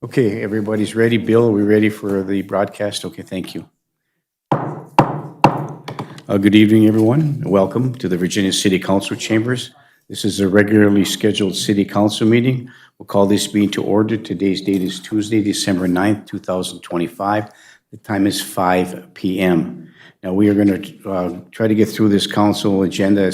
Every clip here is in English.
Okay, everybody's ready. Bill, are we ready for the broadcast? Okay, thank you. Good evening, everyone. Welcome to the Virginia City Council Chambers. This is a regularly scheduled City Council meeting. We'll call this meeting to order. Today's date is Tuesday, December 9th, 2025. The time is 5 p.m. Now, we are going to try to get through this council agenda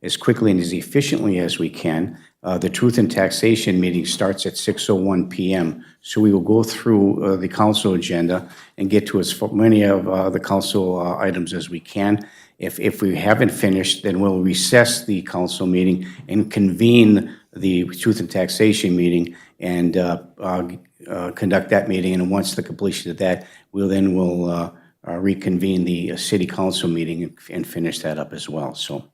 as quickly and as efficiently as we can. The Truth and Taxation meeting starts at 6:01 p.m. So we will go through the council agenda and get to as many of the council items as we can. If we haven't finished, then we'll recess the council meeting and convene the Truth and Taxation meeting and conduct that meeting. And once the completion of that, we'll reconvene the city council meeting and finish that up as well. So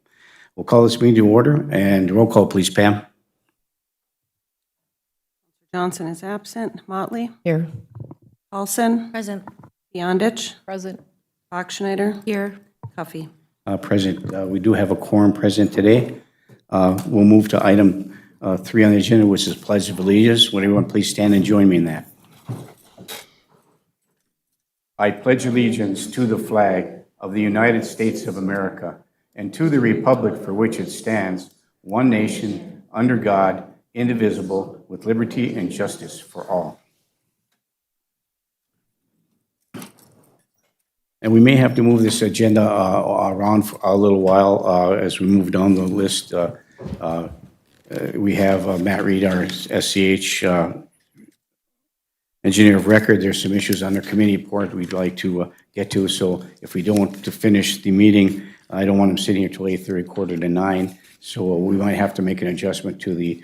we'll call this meeting to order, and roll call, please, Pam. Johnson is absent. Motley? Here. Paulson? Present. Beyondich? Present. Bachschneider? Here. Cuffey? Present. We do have a quorum present today. We'll move to item 3 on the agenda, which is Pledge of Allegiance. Would everyone please stand and join me in that? I pledge allegiance to the flag of the United States of America and to the republic for which it stands, one nation, under God, indivisible, with liberty and justice for all. And we may have to move this agenda around for a little while as we move down the list. We have Matt Reed, our SCH engineer of record. There's some issues on their committee report we'd like to get to. So if we don't to finish the meeting, I don't want them sitting here till 8:30, quarter to 9. So we might have to make an adjustment to the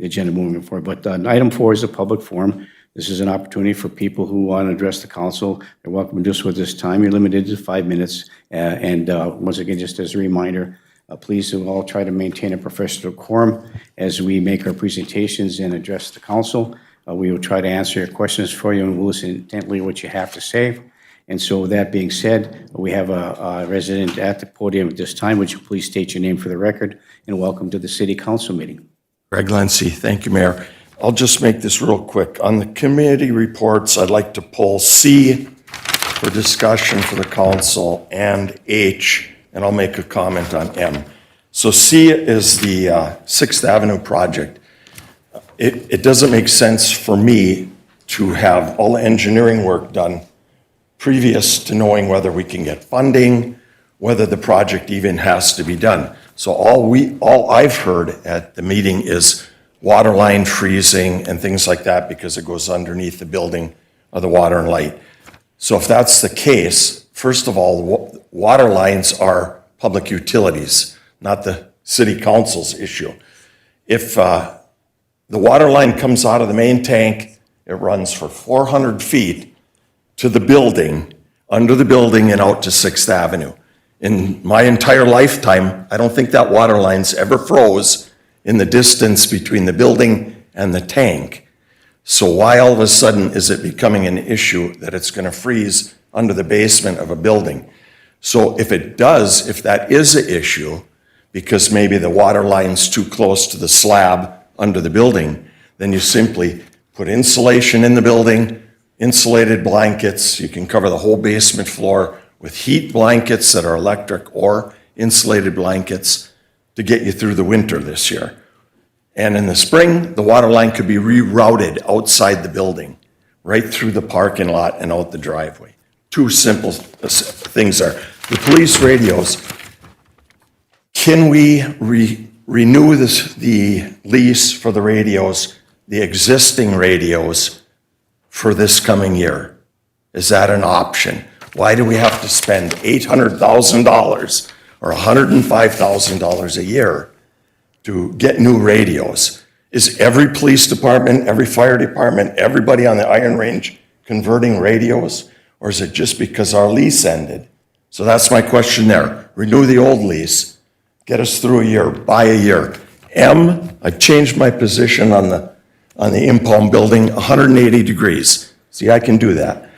agenda moving forward. But item 4 is a public forum. This is an opportunity for people who want to address the council. They're welcome to do so at this time. You're limited to 5 minutes. Once again, just as a reminder, please all try to maintain a professional quorum as we make our presentations and address the council. We will try to answer your questions for you, and we'll listen intently to what you have to say. And so with that being said, we have a resident at the podium at this time. Would you please state your name for the record, and welcome to the City Council meeting. Greg Lency, thank you, Mayor. I'll just make this real quick. On the committee reports, I'd like to pull C for discussion for the council and H, and I'll make a comment on M. So C is the 6th Avenue project. It doesn't make sense for me to have all the engineering work done previous to knowing whether we can get funding, whether the project even has to be done. So all I've heard at the meeting is water line freezing and things like that because it goes underneath the building of the water and light. So if that's the case, first of all, water lines are public utilities, not the city council's issue. If the water line comes out of the main tank, it runs for 400 feet to the building, under the building and out to 6th Avenue. In my entire lifetime, I don't think that water line's ever froze in the distance between the building and the tank. So why all of a sudden is it becoming an issue that it's going to freeze under the basement of a building? So if that is an issue, because maybe the water line's too close to the slab under the building, then you simply put insulation in the building, insulated blankets. You can cover the whole basement floor with heat blankets that are electric or insulated blankets to get you through the winter this year. And in the spring, the water line could be rerouted outside the building, right through the parking lot and out the driveway. Two simple things are. The police radios, can we renew the lease for the radios, the existing radios, for this coming year? Is that an option? Why do we have to spend $800,000 or $105,000 a year to get new radios? Is every police department, every fire department, everybody on the Iron Range converting radios? Or is it just because our lease ended? So that's my question there. Renew the old lease, get us through a year, buy a year. M, I changed my position on the impound building 180 degrees. See, I can do that.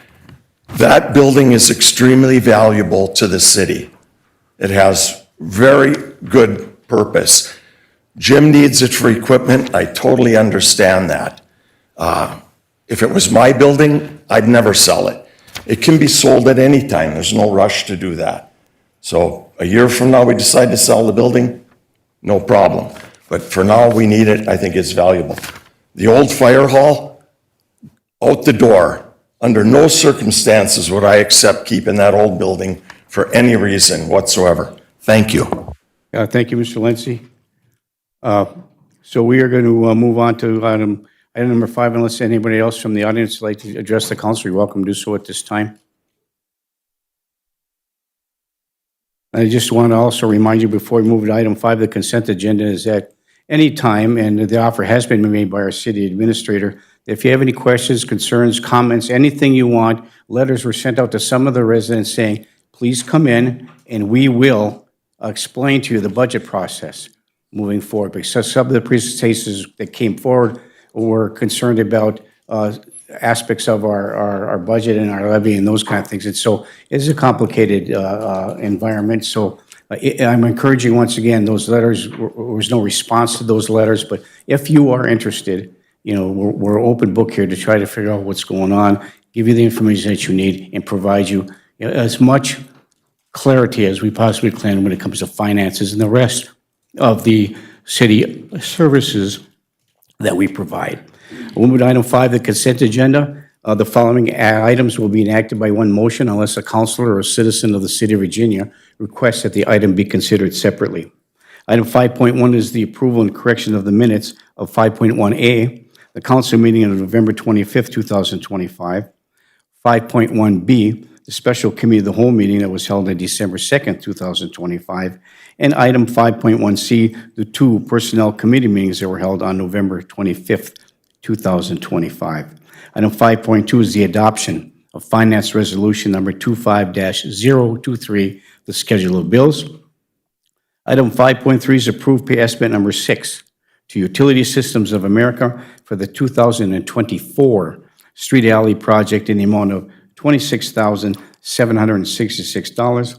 That building is extremely valuable to the city. It has very good purpose. Jim needs it for equipment. I totally understand that. If it was my building, I'd never sell it. It can be sold at any time. There's no rush to do that. So a year from now, we decide to sell the building, no problem. But for now, we need it. I think it's valuable. The old fire hall, out the door. Under no circumstances would I accept keeping that old building for any reason whatsoever. Thank you. Thank you, Mr. Lency. So we are going to move on to item number 5, unless anybody else from the audience would like to address the council. You're welcome to do so at this time. I just want to also remind you before we move to item 5, the consent agenda is at any time, and the offer has been made by our city administrator. If you have any questions, concerns, comments, anything you want, letters were sent out to some of the residents saying, please come in and we will explain to you the budget process moving forward. Because some of the presentations that came forward were concerned about aspects of our budget and our levy and those kind of things. And so it's a complicated environment. So I'm encouraging, once again, those letters, there was no response to those letters, but if you are interested, we're open book here to try to figure out what's going on, give you the information that you need, and provide you as much clarity as we possibly can when it comes to finances and the rest of the city services that we provide. We'll move to item 5, the consent agenda. The following items will be enacted by one motion unless a councilor or a citizen of the city of Virginia requests that the item be considered separately. Item 5.1 is the approval and correction of the minutes of 5.1A, the council meeting on November 25th, 2025. 5.1B, the special committee of the whole meeting that was held on December 2nd, 2025. And item 5.1C, the 2 personnel committee meetings that were held on November 25th, 2025. Item 5.2 is the adoption of Finance Resolution Number 25-023, the schedule of bills. Item 5.3 is approved pay estimate number 6 to Utility Systems of America for the 2024 street alley project in the amount of $26,766.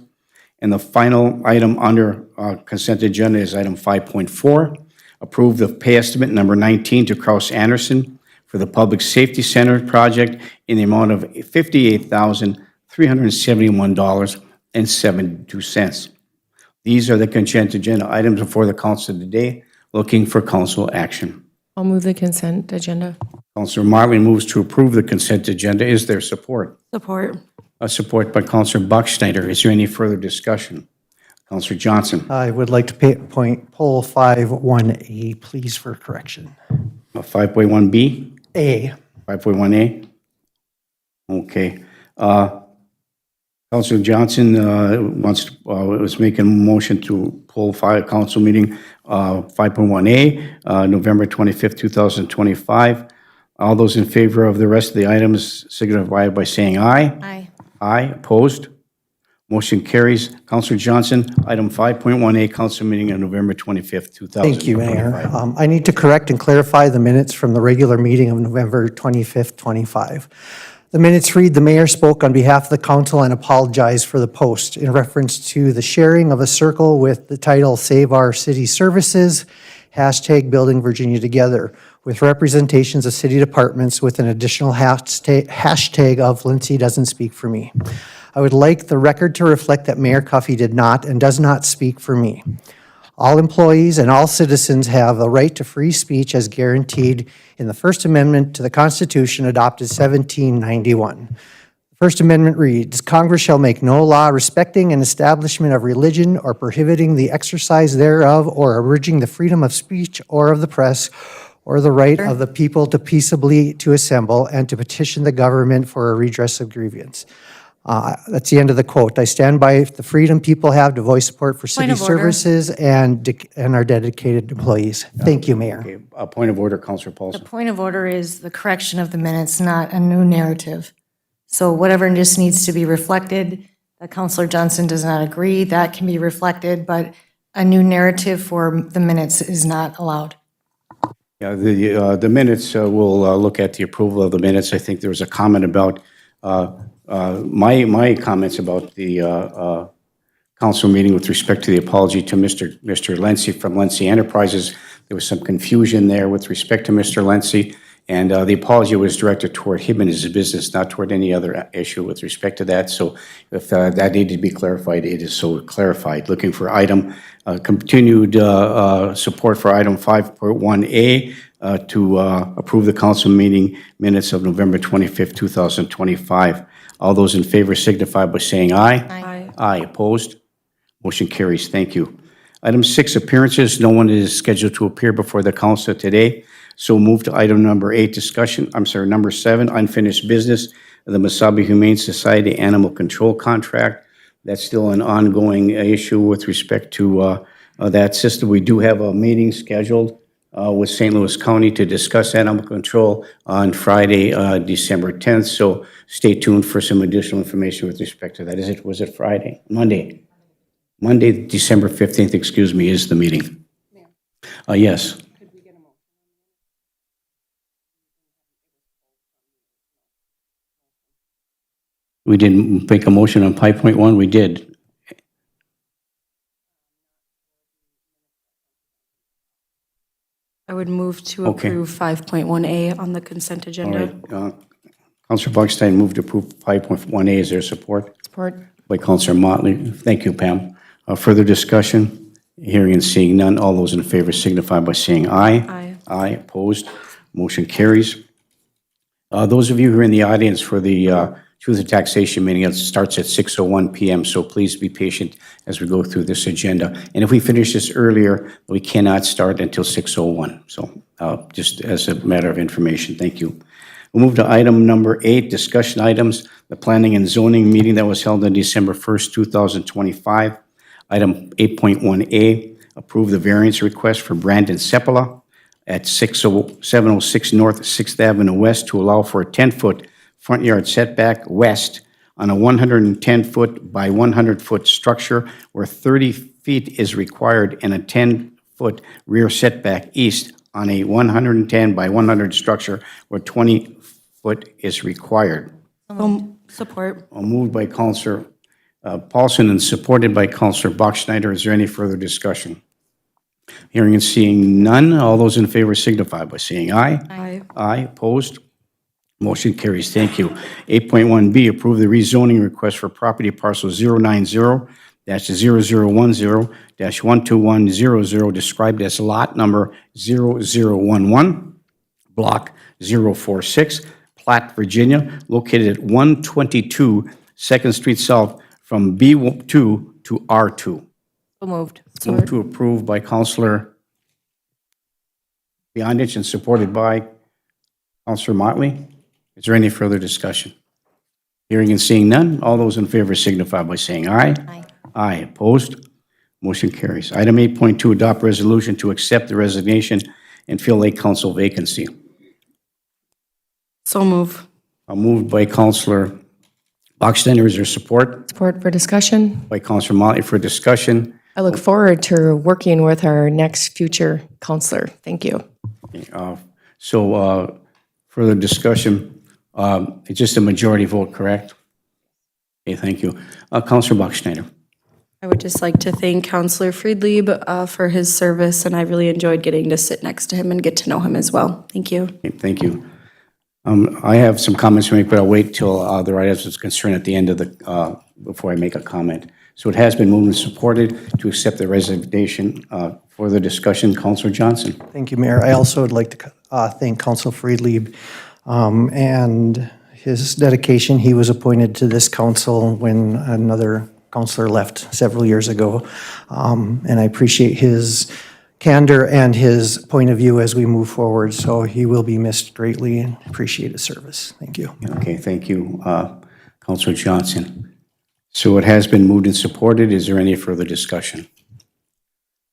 And the final item under consent agenda is item 5.4, approve the pay estimate number 19 to Kraus Anderson for the Public Safety Center project in the amount of $58,371.72. These are the consent agenda items before the council today, looking for council action. I'll move the consent agenda. Councilor Martley moves to approve the consent agenda. Is there support? Support. Support by Councilor Buckschneider. Is there any further discussion? Councilor Johnson. I would like to point poll 5.1A, please, for correction. 5.1B? A. 5.1A? Okay. Councilor Johnson was making a motion to pull council meeting 5.1A, November 25th, 2025. All those in favor of the rest of the items signify by saying aye. Aye. Aye. Opposed? Motion carries. Councilor Johnson, item 5.1A, council meeting on November 25th, 2025. Thank you, Mayor. I need to correct and clarify the minutes from the regular meeting of November 25th, 25. The minutes read, the mayor spoke on behalf of the council and apologized for the post in reference to the sharing of a circle with the title Save Our City Services, hashtag Building Virginia Together, with representations of city departments with an additional hashtag of Lindsay doesn't speak for me. I would like the record to reflect that Mayor Cuffey did not and does not speak for me. All employees and all citizens have a right to free speech as guaranteed in the First Amendment to the Constitution adopted 1791. The First Amendment reads, Congress shall make no law respecting an establishment of religion or prohibiting the exercise thereof or abridging the freedom of speech or of the press or the right of the people to peaceably to assemble and to petition the government for a redress of grievance. That's the end of the quote. I stand by the freedom people have to voice support for city of order. services and our dedicated employees. Thank you, Mayor. Okay, a point of order, Councilor Paulson. The point of order is the correction of the minutes, not a new narrative. So whatever just needs to be reflected, that Councilor Johnson does not agree, that can be reflected, but a new narrative for the minutes is not allowed. Yeah, the minutes, we'll look at the approval of the minutes. I think there was a comment about my comments about the council meeting with respect to the apology to Mr. Lency from Lency Enterprises. There was some confusion there with respect to Mr. Lency, And the apology was directed toward him and his business, not toward any other issue with respect to that. So if that needed to be clarified, it is so clarified. Looking for continued support for item 5.1A to approve the council meeting minutes of November 25th, 2025. All those in favor signify by saying aye. Aye. Aye. Opposed? Motion carries. Thank you. Item 6, appearances. No one is scheduled to appear before the council today. So move to item number 8, number 7, unfinished business, the Mesabi Humane Society Animal Control Contract. That's still an ongoing issue with respect to that system. We do have a meeting scheduled with St. Louis County to discuss animal control on Friday, December 10th. So stay tuned for some additional information with respect to that. Was it Friday? Monday, December 15th, excuse me, is the meeting. Yes. We didn't make a motion on 5.1, we did. I would move to Okay. approve 5.1A on the consent All agenda. right. Counselor Buckstein moved to approve 5.1A. Is there support? Support. By Counselor Motley. Thank you, Pam. Further discussion? Hearing and seeing none. All those in favor signify by saying aye. Aye. Aye. Opposed? Motion carries. Those of you who are in the audience for the Truth and Taxation meeting, it starts at 6:01 p.m., so please be patient as we go through this agenda. And if we finish this earlier, we cannot start until 6:01. So just as a matter of information, thank you. We'll move to item number 8, discussion items, the Planning and Zoning meeting that was held on December 1st, 2025. Item 8.1A, approve the variance request for Brandon Sepola at 706 North 6th Avenue West to allow for a 10-foot front yard setback west on a 110-foot by 100-foot structure where 30 feet is required and a 10-foot rear setback east on a 110 by 100 structure where 20 foot is required. Support. Moved by Counselor Paulson and supported by Counselor Bachschnider. Is there any further discussion? Hearing and seeing none, all those in favor signify by saying aye. Aye. Aye. Opposed? Motion carries. Thank you. 8.1B, approve the rezoning request for property parcel 090-0010-12100, described as lot number 0011, block 046, Platte, Virginia, located at 122 2nd Street South from B2 to R2. So moved. Move to approve by Counselor Beyondich and supported by Counselor Motley. Is there any further discussion? Hearing and seeing none, all those in favor signify by saying aye. Aye. Aye. Opposed? Motion carries. Item 8.2, adopt resolution to accept the resignation and fill a council vacancy. So move. Moved by Counselor Bachsteiner. Is there support? Support for discussion. By Counselor Motley for discussion. I look forward to working with our next future counselor. Thank you. So further discussion, it's just a majority vote, correct? Okay, thank you. Counselor Bachsteiner. I would just like to thank Counselor Friedlieb for his service, and I really enjoyed getting to sit next to him and get to know him as well. Thank you. Okay, thank you. I have some comments to make, but I'll wait till the items is concerned at the end of the, before I make a comment. So it has been moved and supported to accept the resignation. For the discussion, Counselor Johnson. Thank you, Mayor. I also would like to thank Council Friedlieb and his dedication. He was appointed to this council when another councilor left several years ago. And I appreciate his candor and his point of view as we move forward. So he will be missed greatly and appreciate his service. Thank you. Okay, thank you, Counselor Johnson. So it has been moved and supported. Is there any further discussion?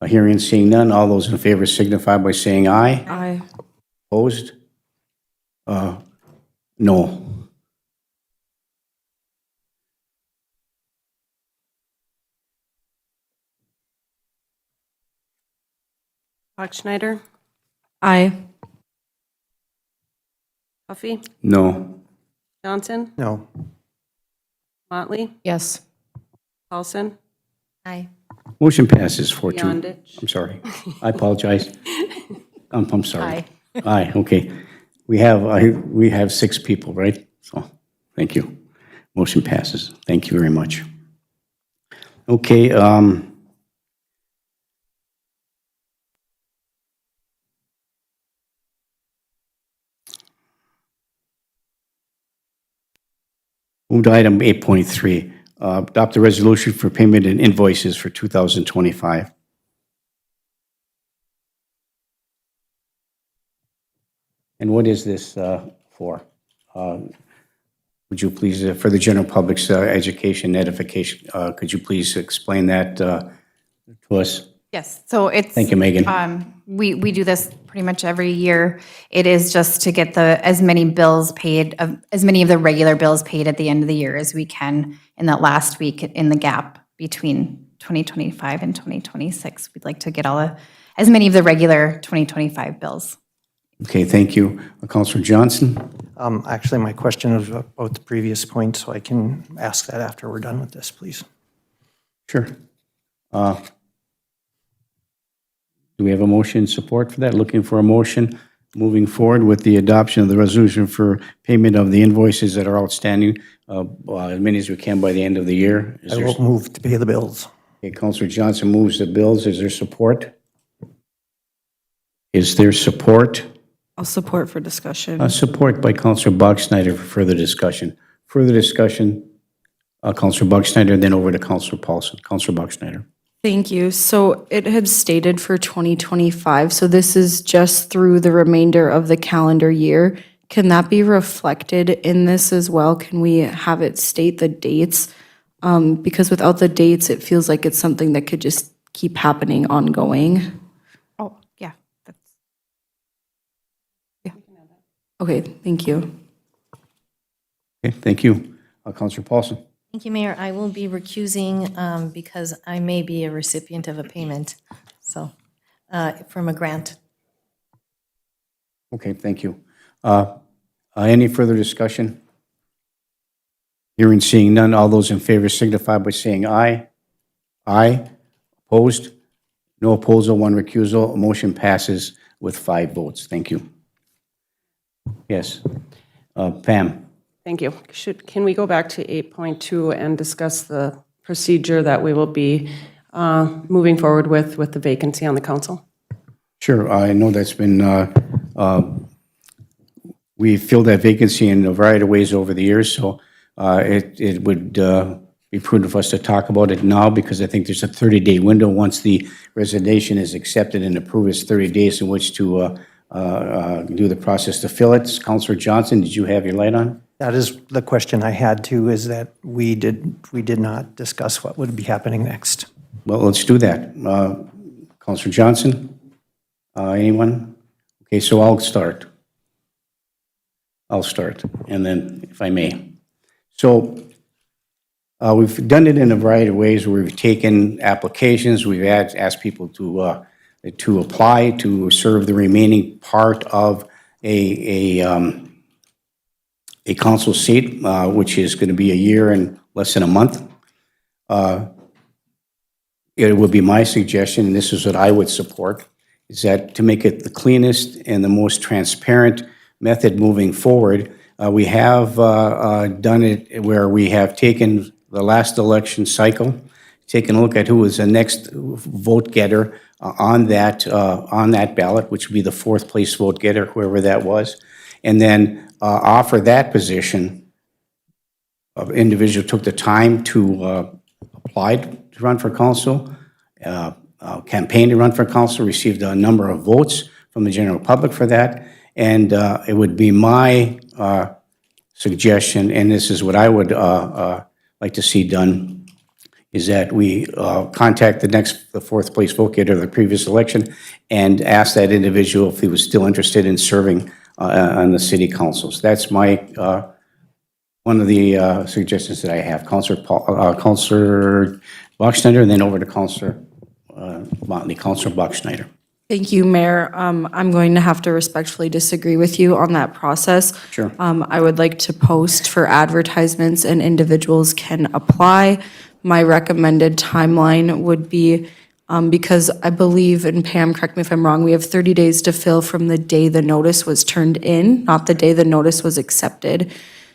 Hearing and seeing none, all those in favor signify by saying aye. Aye. Opposed? No. Bachschnider? Aye. Huffy? No. Johnson? No. Motley? Yes. Paulson? Aye. Motion passes 4-2. Beyondich? I'm sorry. I apologize. I'm sorry. Aye, okay. We have 6 people, right? So, thank you. Motion passes. Thank you very much. Okay, move to item 8.3, adopt a resolution for payment and invoices for 2025. And what is this for? Would you please, for the general public's education, edification, could you please explain that to us? Yes, so it's. Thank you, Megan. We do this pretty much every year. It is just to get as many bills paid, as many of the regular bills paid at the end of the year as we can in that last week in the gap between 2025 and 2026. We'd like to get as many of the regular 2025 bills. Okay, thank you. Councilor Johnson? Actually, my question was about the previous point, so I can ask that after we're done with this, please. Sure. Do we have a motion support for that? Looking for a motion moving forward with the adoption of the resolution for payment of the invoices that are outstanding, as many as we can by the end of the year. Is I there? will move to pay the bills. Okay, Councilor Johnson moves the bills. Is there support? Is there support? I'll support for discussion. Support by Councilor Bachschnider for further discussion. Further discussion, Councilor Bachschnider, then over to Councilor Paulson. Councilor Bachschnider. Thank you. So it had stated for 2025, so this is just through the remainder of the calendar year. Can that be reflected in this as well? Can we have it state the dates? Because without the dates, it feels like it's something that could just keep happening ongoing. Oh, yeah. Okay, thank you. Okay, thank you. Councilor Paulson. Thank you, Mayor. I will be recusing because I may be a recipient of a payment, so, from a grant. Okay, thank you. Any further discussion? Hearing, seeing none, all those in favor signify by saying aye. Aye. Opposed? No opposal, 1 recusal. Motion passes with 5 votes. Thank you. Yes. Pam? Thank you. Can we go back to 8.2 and discuss the procedure that we will be moving forward with the vacancy on the council? Sure. I know that's been, we filled that vacancy in a variety of ways over the years, so it would be prudent for us to talk about it now because I think there's a 30-day window. Once the resignation is accepted and approved, it's 30 days in which to do the process to fill it. Councilor Johnson, did you have your light on? That is the question I had too, is that we did not discuss what would be happening next. Well, let's do that. Councilor Johnson? Anyone? Okay, so I'll start, and then if I may. So we've done it in a variety of ways where we've taken applications, we've asked people to apply to serve the remaining part of a council seat, which is going to be a year and less than a month. It would be my suggestion, and this is what I would support, is that to make it the cleanest and the most transparent method moving forward, we have done it where we have taken the last election cycle, taken a look at who was the next vote getter on that ballot, which would be the 4th place vote getter, whoever that was, and then offer that position. An individual took the time to apply to run for council, campaign to run for council, received a number of votes from the general public for that, and it would be my suggestion, and this is what I would like to see done, is that we contact the 4th place vote getter of the previous election and ask that individual if he was still interested in serving on the city councils. That's my one of the suggestions that I have. Councilor Bachschnider, and then over to Councilor Motley. Councilor Bachschnider. Thank you, Mayor. I'm going to have to respectfully disagree with you on that process. Sure. I would like to post for advertisements and individuals can apply. My recommended timeline would be because I believe, and Pam, correct me if I'm wrong, we have 30 days to fill from the day the notice was turned in, not the day the notice was accepted.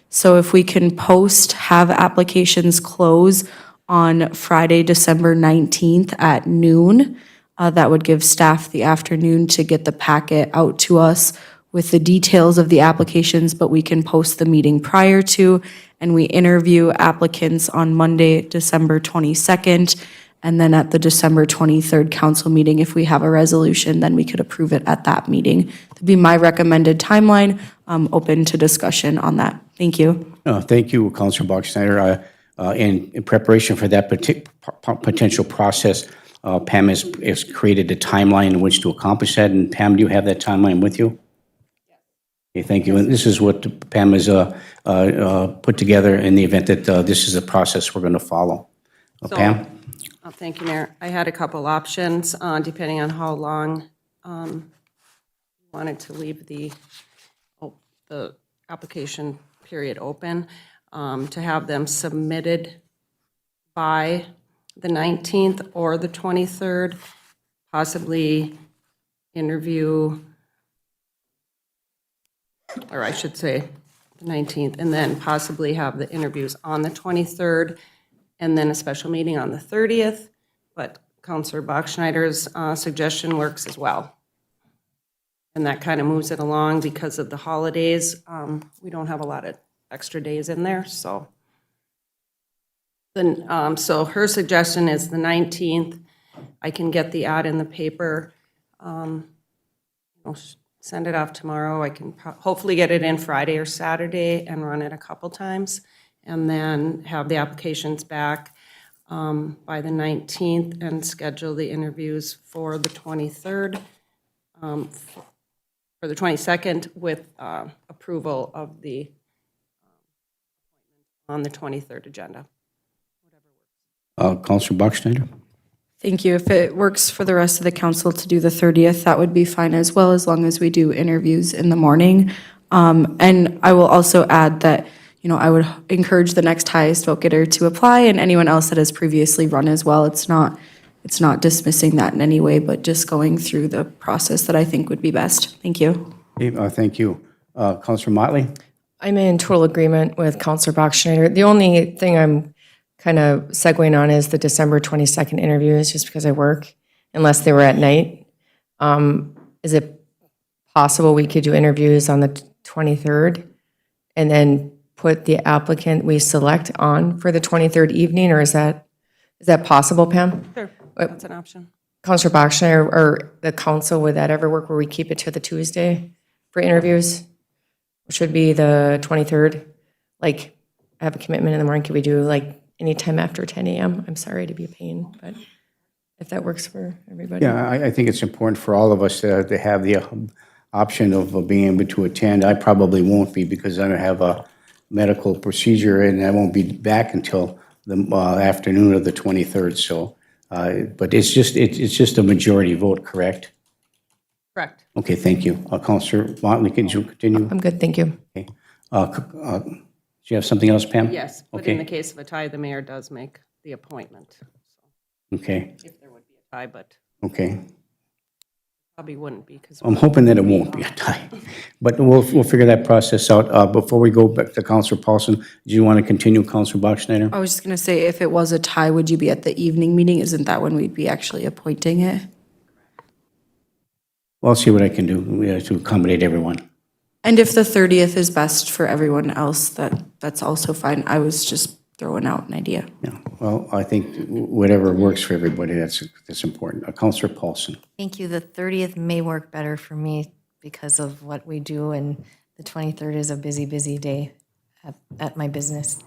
So if we can post, have applications close on Friday, December 19th at noon, that would give staff the afternoon to get the packet out to us with the details of the applications, but we can post the meeting prior to, and we interview applicants on Monday, December 22nd, and then at the December 23rd council meeting, if we have a resolution, then we could approve it at that meeting. That'd be my recommended timeline, open to discussion on that. Thank you. Thank you, Councilor Boxsnyder. In preparation for that potential process, Pam has created a timeline in which to accomplish that. And Pam, do you have that timeline with you? Okay, thank you. And this is what Pam has put together in the event that this is the process we're going to follow. Pam? Thank you, Mayor. I had a couple options, depending on how long you wanted to leave the application period open, to have them submitted by the 19th or the 23rd, possibly interview, or I should say the 19th, and then possibly have the interviews on the 23rd, and then a special meeting on the 30th, but Councilor Boxsnyder's suggestion works as well. And that kind of moves it along because of the holidays. We don't have a lot of extra days in there, so. Then, so her suggestion is the 19th. I can get the ad in the paper. I'll send it off tomorrow. I can hopefully get it in Friday or Saturday and run it a couple times, and then have the applications back by the 19th and schedule the interviews for the 23rd, for the 22nd, with approval of the on the 23rd agenda. Councilor Boxsnyder? Thank you. If it works for the rest of the council to do the 30th, that would be fine as well, as long as we do interviews in the morning. And I will also add that, I would encourage the next highest vote getter to apply, and anyone else that has previously run as well. It's not dismissing that in any way, but just going through the process that I think would be best. Thank you. Okay, thank you. Councilor Motley? I'm in total agreement with Counselor Boxsnyder. The only thing I'm kind of segueing on is the December 22nd interviews, just because I work, unless they were at night. Is it possible we could do interviews on the 23rd and then put the applicant we select on for the 23rd evening, or is that possible, Pam? Sure, that's an option. Counselor Boxsnyder or the council, would that ever work where we keep it to the Tuesday for interviews? Should be the 23rd. Like, I have a commitment in the morning. Could we do like anytime after 10 a.m.? I'm sorry to be a pain, but if that works for everybody. Yeah, I think it's important for all of us to have the option of being able to attend. I probably won't be because I don't have a medical procedure and I won't be back until the afternoon of the 23rd. So, but it's just a majority vote, correct? Correct. Okay, thank you. Councilor Motley, can you continue? I'm good, thank you. Okay. Do you have something else, Pam? Yes, but Okay. in the case of a tie, the mayor does make the appointment. Okay, If there would be a tie, but okay. probably wouldn't be because. I'm hoping that it won't be a tie, but we'll figure that process out. Before we go back to Councilor Paulson, do you want to continue, Councilor Boxsnyder? I was just going to say, if it was a tie, would you be at the evening meeting? Isn't that when we'd be actually appointing it? Well, I'll see what I can do to accommodate everyone. And if the 30th is best for everyone else, that's also fine. I was just throwing out an idea. Yeah, well, I think whatever works for everybody, that's important. Councilor Paulson. Thank you. The 30th may work better for me because of what we do, and the 23rd is a busy, busy day at my business.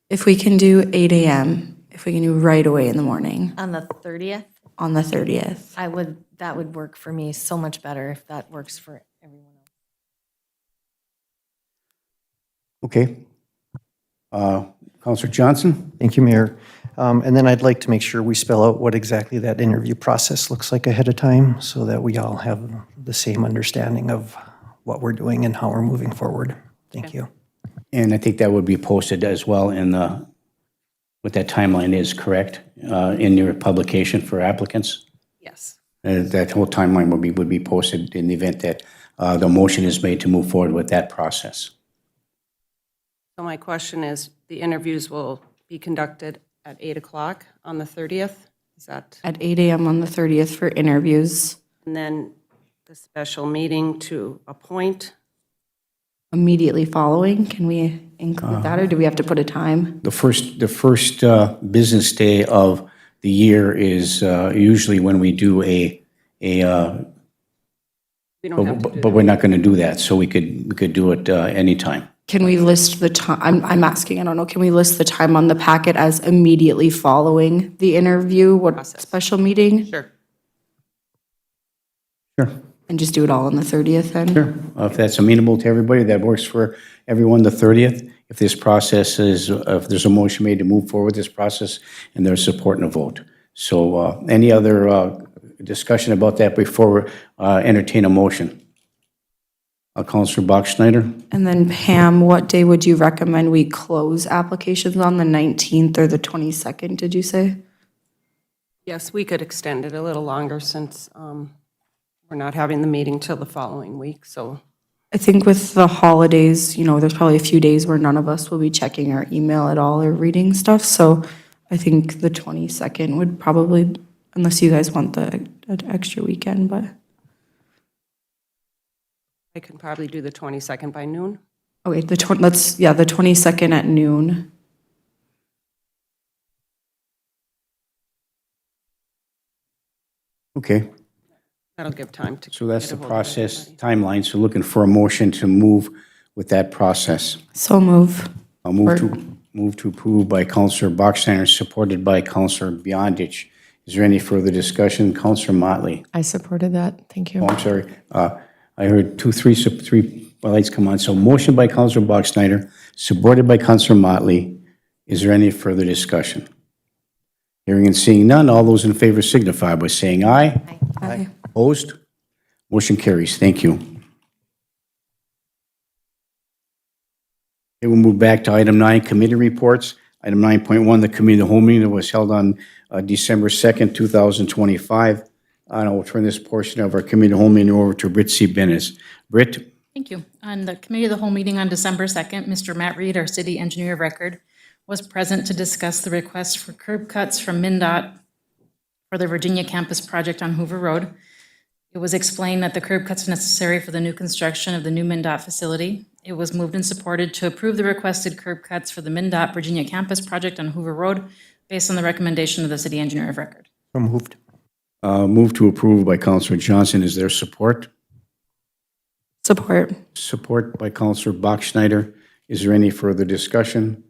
If we can do 8 a.m., if we can do right away in the morning On the 30th, on the 30th. that would work for me so much better if that works for everyone else. Okay. Councilor Johnson? Thank you, Mayor. And then I'd like to make sure we spell out what exactly that interview process looks like ahead of time so that we all have the same understanding of what we're doing and how we're moving forward. Thank you. And I think that would be posted as well in the what that timeline is, correct? In your publication for applicants? Yes. That whole timeline would be posted in the event that the motion is made to move forward with that process. So my question is, the interviews will be conducted at 8 o'clock on the 30th? Is that, At 8 a.m. on the 30th for interviews. and then the special meeting to appoint? Immediately following, can we include that, or do we have to put a time? The first business day of the year is usually when we do We don't have to do but we're not going to do that, so we could do it anytime. Can we list the time, I'm asking, I don't know, can we list the time on the packet as immediately following the interview? What special meeting? Sure. Sure. And just do it all on the 30th then? Sure. If that's amenable to everybody, that works for everyone, the 30th. If this process is, if there's a motion made to move forward with this process, and there's support and a vote. So any other discussion about that before we entertain a motion? Counselor Bachschnider? And then Pam, what day would you recommend we close applications on, the 19th or the 22nd, did you say? Yes, we could extend it a little longer since we're not having the meeting till the following week, so. I think with the holidays, you know, there's probably a few days where none of us will be checking our email at all or reading stuff, so I think the 22nd would probably, unless you guys want the extra weekend, but, I can probably do the 22nd by noon. okay, the 22nd at noon. Okay, That'll give time to. so that's get the a hold of process everybody. timeline, so looking for a motion to move with that process. So move. I'll move to approve by Counselor Bachsteiner, supported by Counselor Beyondich. Is there any further discussion? Counselor Motley? I supported that. Thank you. Oh, I'm sorry. I heard three lights come on. So motion by Counselor Bachsteiner, supported by Counselor Motley. Is there any further discussion? Hearing and seeing none, all those in favor signify by saying aye. Aye. Opposed? Motion carries. Thank you. Okay, we'll move back to item 9, committee reports. Item 9.1, the committee of the whole meeting that was held on December 2nd, 2025. And I will turn this portion of our committee of the whole meeting over to Britt C. Bennis. Britt? Thank you. On the committee of the whole meeting on December 2nd, Mr. Matt Reed, our city engineer of record, was present to discuss the request for curb cuts from MnDOT for the Virginia campus project on Hoover Road. It was explained that the curb cuts necessary for the new construction of the new MnDOT facility. It was moved and supported to approve the requested curb cuts for the MnDOT Virginia campus project on Hoover Road based on the recommendation of the city engineer of record. So moved. Move to approve by Counselor Johnson. Is there support? Support. Support by Counselor Bachschnider. Is there any further discussion?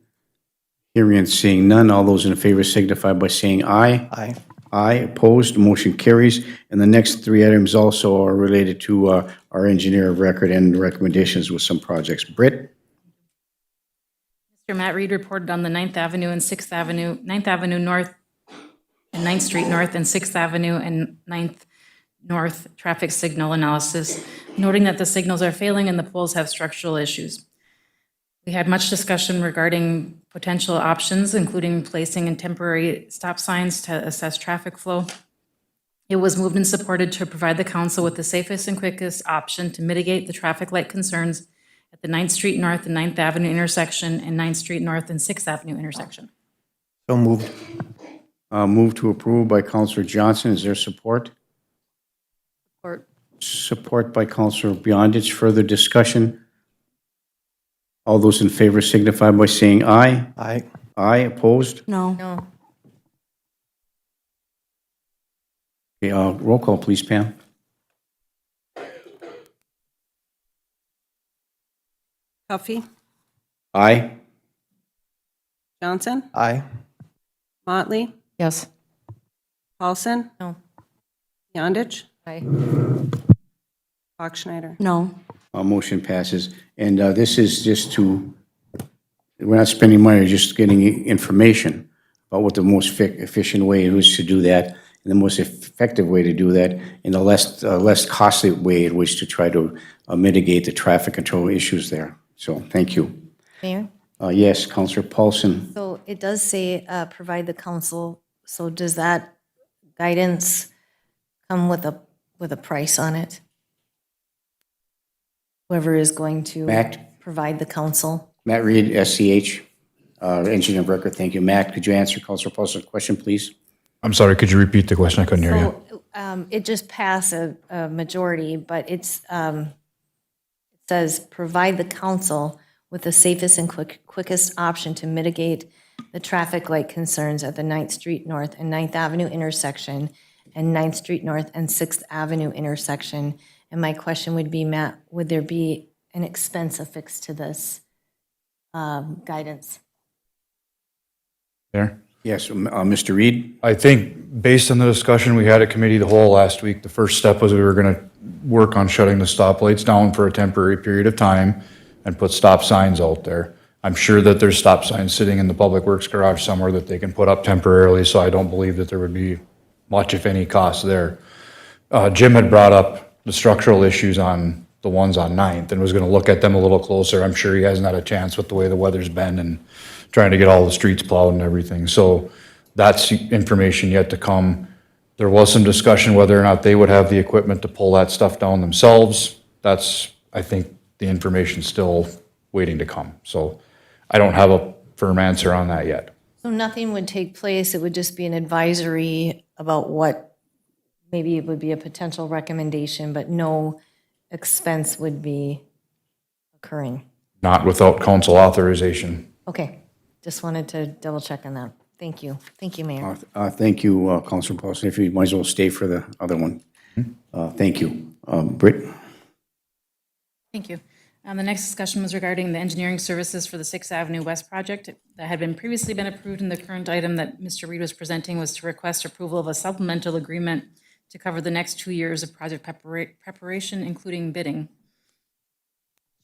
Hearing and seeing none, all those in favor signify by saying aye. Aye. Aye, opposed, motion carries. And the next 3 items also are related to our engineer of record and recommendations with some projects. Britt? Mr. Matt Reed reported on the 9th Avenue and 6th Avenue, 9th Avenue North and 9th Street North and 6th Avenue and 9th North traffic signal analysis, noting that the signals are failing and the poles have structural issues. We had much discussion regarding potential options, including placing in temporary stop signs to assess traffic flow. It was moved and supported to provide the council with the safest and quickest option to mitigate the traffic light concerns at the 9th Street North and 9th Avenue intersection and 9th Street North and 6th Avenue intersection. So moved. Move to approve by Counselor Johnson. Is there support? Support. Support by Counselor Beyondich. Further discussion? All those in favor signify by saying aye. Aye. Aye, opposed? No. No. Okay, roll call, please, Pam. Huffy, Aye. Johnson, Aye. Motley, Yes. Paulson. No. Yondich, Aye. Bachschnider. No. Motion passes. And this is just to, we're not spending money, just getting information about what the most efficient way is to do that, and the most effective way to do that, and the less costly way in which to try to mitigate the traffic control issues there. So, thank you. Mayor? Yes, Counselor Paulson. So it does say, provide the council, so does that guidance come with a price on it? Whoever is going to Matt? provide the council? Matt Reed, SCH, Engineer of Record. Thank you. Matt, could you answer Counselor Paulson's question, please? I'm sorry, could you repeat the question? I couldn't hear you. So, it just passed a majority, but it says, provide the council with the safest and quickest option to mitigate the traffic light concerns at the 9th Street North and 9th Avenue intersection and 9th Street North and 6th Avenue intersection. And my question would be, Matt, would there be an expense affixed to this guidance? There. Yes, Mr. Reed? I think based on the discussion we had at committee the whole last week, the first step was we were going to work on shutting the stoplights down for a temporary period of time and put stop signs out there. I'm sure that there's stop signs sitting in the Public Works garage somewhere that they can put up temporarily, so I don't believe that there would be much, if any, cost there. Jim had brought up the structural issues on the ones on 9th and was going to look at them a little closer. I'm sure he hasn't had a chance with the way the weather's been and trying to get all the streets plowed and everything. So that's information yet to come. There was some discussion whether or not they would have the equipment to pull that stuff down themselves. That's, I think, the information's still waiting to come. So I don't have a firm answer on that yet. So nothing would take place, it would just be an advisory about what maybe it would be a potential recommendation, but no expense would be occurring. Not without council authorization. Okay, just wanted to double check on that. Thank you. Thank you, Mayor. Thank you, Counselor Paulson. If you might as well stay for the other one. Thank you. Britt? Thank you. The next discussion was regarding the engineering services for the 6th Avenue West project that had previously been approved, and the current item that Mr. Reed was presenting was to request approval of a supplemental agreement to cover the next 2 years of project preparation, including bidding.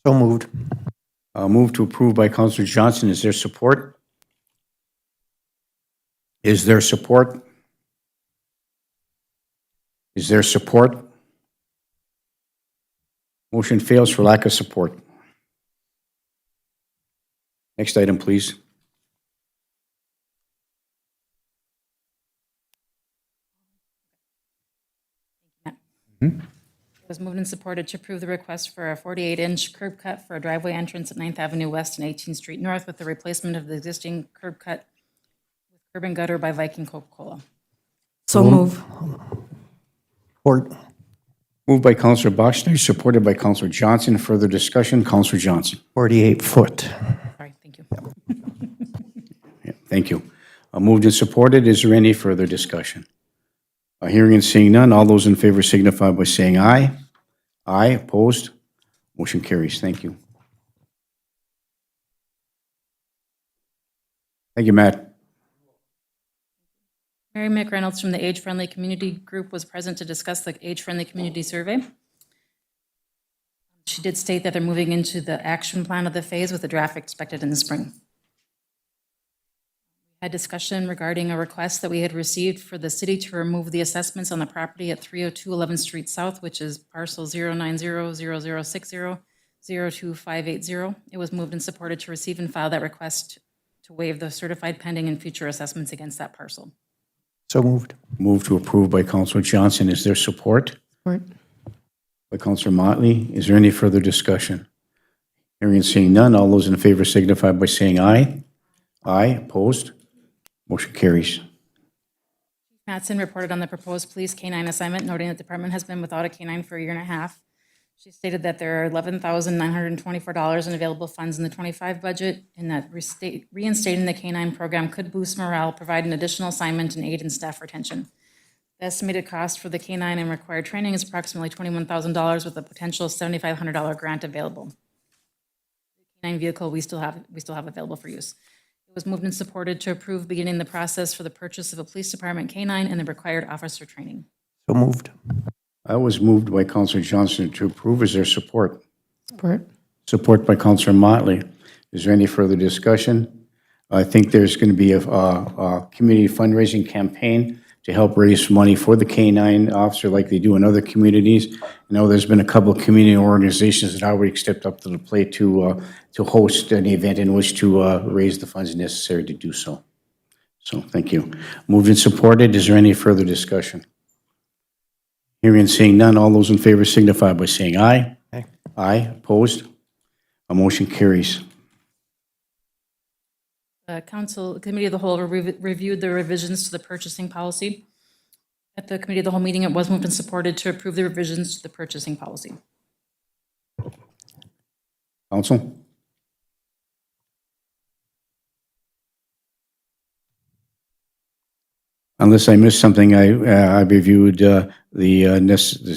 So moved. Move to approve by Counselor Johnson. Is there support? Is there support? Is there support? Motion fails for lack of support. Next item, please. It was moved and supported to approve the request for a 48-inch curb cut for a driveway entrance at 9th Avenue West and 18th Street North with the replacement of the existing curb cut with curb and gutter by Viking Coca-Cola. So move. Support. Moved by Counselor Boxner, supported by Counselor Johnson. Further discussion, Counselor Johnson. 48-foot. Sorry, thank you. Yeah, thank you. Moved and supported. Is there any further discussion? Hearing and seeing none, all those in favor signify by saying aye. Aye, opposed? Motion carries. Thank you. Thank you, Matt. Mary McReynolds from the Age Friendly Community Group was present to discuss the Age Friendly Community Survey. She did state that they're moving into the action plan of the phase with the draft expected in the spring. We had discussion regarding a request that we had received for the city to remove the assessments on the property at 302 11th Street South, which is parcel 0900060-02580. It was moved and supported to receive and file that request to waive the certified pending and future assessments against that parcel. So moved. Moved to approve by Counselor Johnson. Is there support? Support. By Counselor Motley. Is there any further discussion? Hearing and seeing none, all those in favor signify by saying aye. Aye, opposed? Motion carries. Mattson reported on the proposed police canine assignment, noting that the department has been without a canine for a year and a half. She stated that there are $11,924 in available funds in the 25 budget, and that reinstating the canine program could boost morale, provide an additional assignment, and aid in staff retention. The estimated cost for the canine and required training is approximately $21,000 with a potential $7,500 grant available. The canine vehicle we still have available for use. It was moved and supported to approve beginning the process for the purchase of a police department canine and the required officer training. So moved. That was moved by Counselor Johnson to approve. Is there support? Support. Support by Counselor Motley. Is there any further discussion? I think there's going to be a community fundraising campaign to to help raise money for the K-9 officer like they do in other communities. I know there's been a couple of community organizations that already stepped up to the plate to host an event in which to raise the funds necessary to do so. So, thank you. Moved and supported. Is there any further discussion? Hearing and seeing none, all those in favor signify by saying aye. Aye. Aye, opposed? A motion carries. Committee of the Whole reviewed the revisions to the purchasing policy. At the Committee of the Whole meeting, it was moved and supported to approve the revisions to the purchasing policy. Council? Unless I missed something, I reviewed the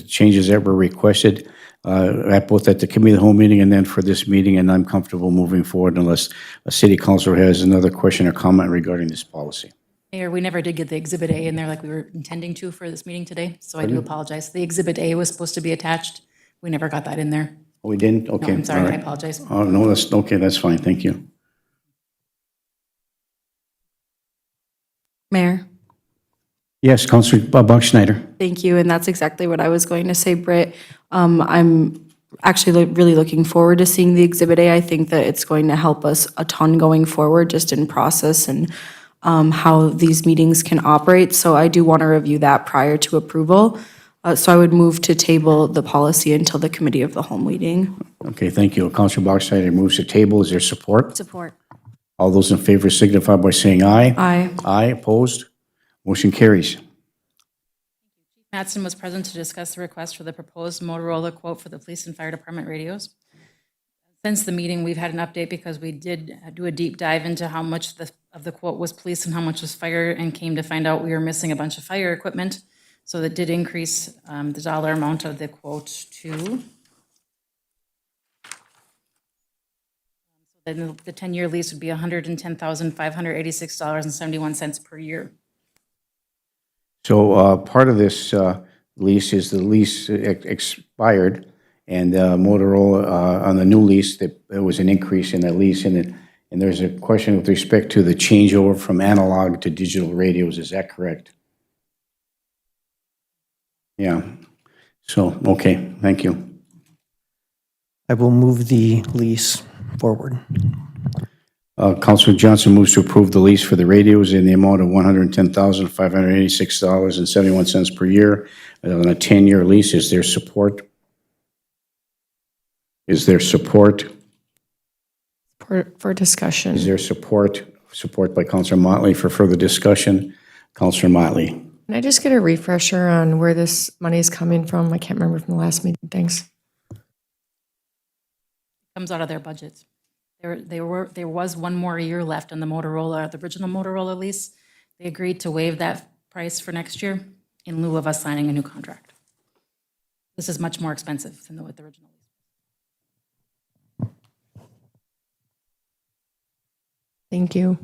changes that were requested at both at the Committee of the Whole meeting and then for this meeting, and I'm comfortable moving forward unless a city councilor has another question or comment regarding this policy. Mayor, we never did get the Exhibit A in there like we were intending to for this meeting today, so I do apologize. The Exhibit A was supposed to be attached. We never got that in there. Oh, we didn't? No, Okay. I'm sorry, all I right. apologize. Oh, no, that's, okay, that's fine, thank you. Mayor? Yes, Councilor Buckschneider. Thank you, and that's exactly what I was going to say, Britt. I'm actually really looking forward to seeing the Exhibit A. I think that it's going to help us a ton going forward, just in process and how these meetings can operate. So I do want to review that prior to approval. So I would move to table the policy until the Committee of the Whole meeting. Okay, thank you. Councilor Buckschneider moves to table. Is there support? Support. All those in favor signify by saying aye. Aye. Aye, opposed? Motion carries. Mattson was present to discuss the request for the proposed Motorola quote for the police and fire department radios. Since the meeting, we've had an update because we did do a deep dive into how much of the quote was police and how much was fire, and came to find out we were missing a bunch of fire equipment. So that did increase the dollar amount of the quote to. Then the 10-year lease would be $110,586.71 per year. So part of this lease is the lease expired, and Motorola, on the new lease, there was an increase in that lease, and there's a question with respect to the changeover from analog to digital radios. Is that correct? Yeah. So, okay, thank you. I will move the lease forward. Councilor Johnson moves to approve the lease for the radios in the amount of $110,586.71 per year on a 10-year lease. Is there support? Is there support? For discussion. Is there support? Support by Councilor Motley for further discussion. Councilor Motley. Can I just get a refresher on where this money is coming from? I can't remember from the last meeting. Thanks. Comes out of their budgets. There was one more year left on the Motorola, the original Motorola lease. They agreed to waive that price for next year in lieu of us signing a new contract. This is much more expensive than what the original lease. Thank you.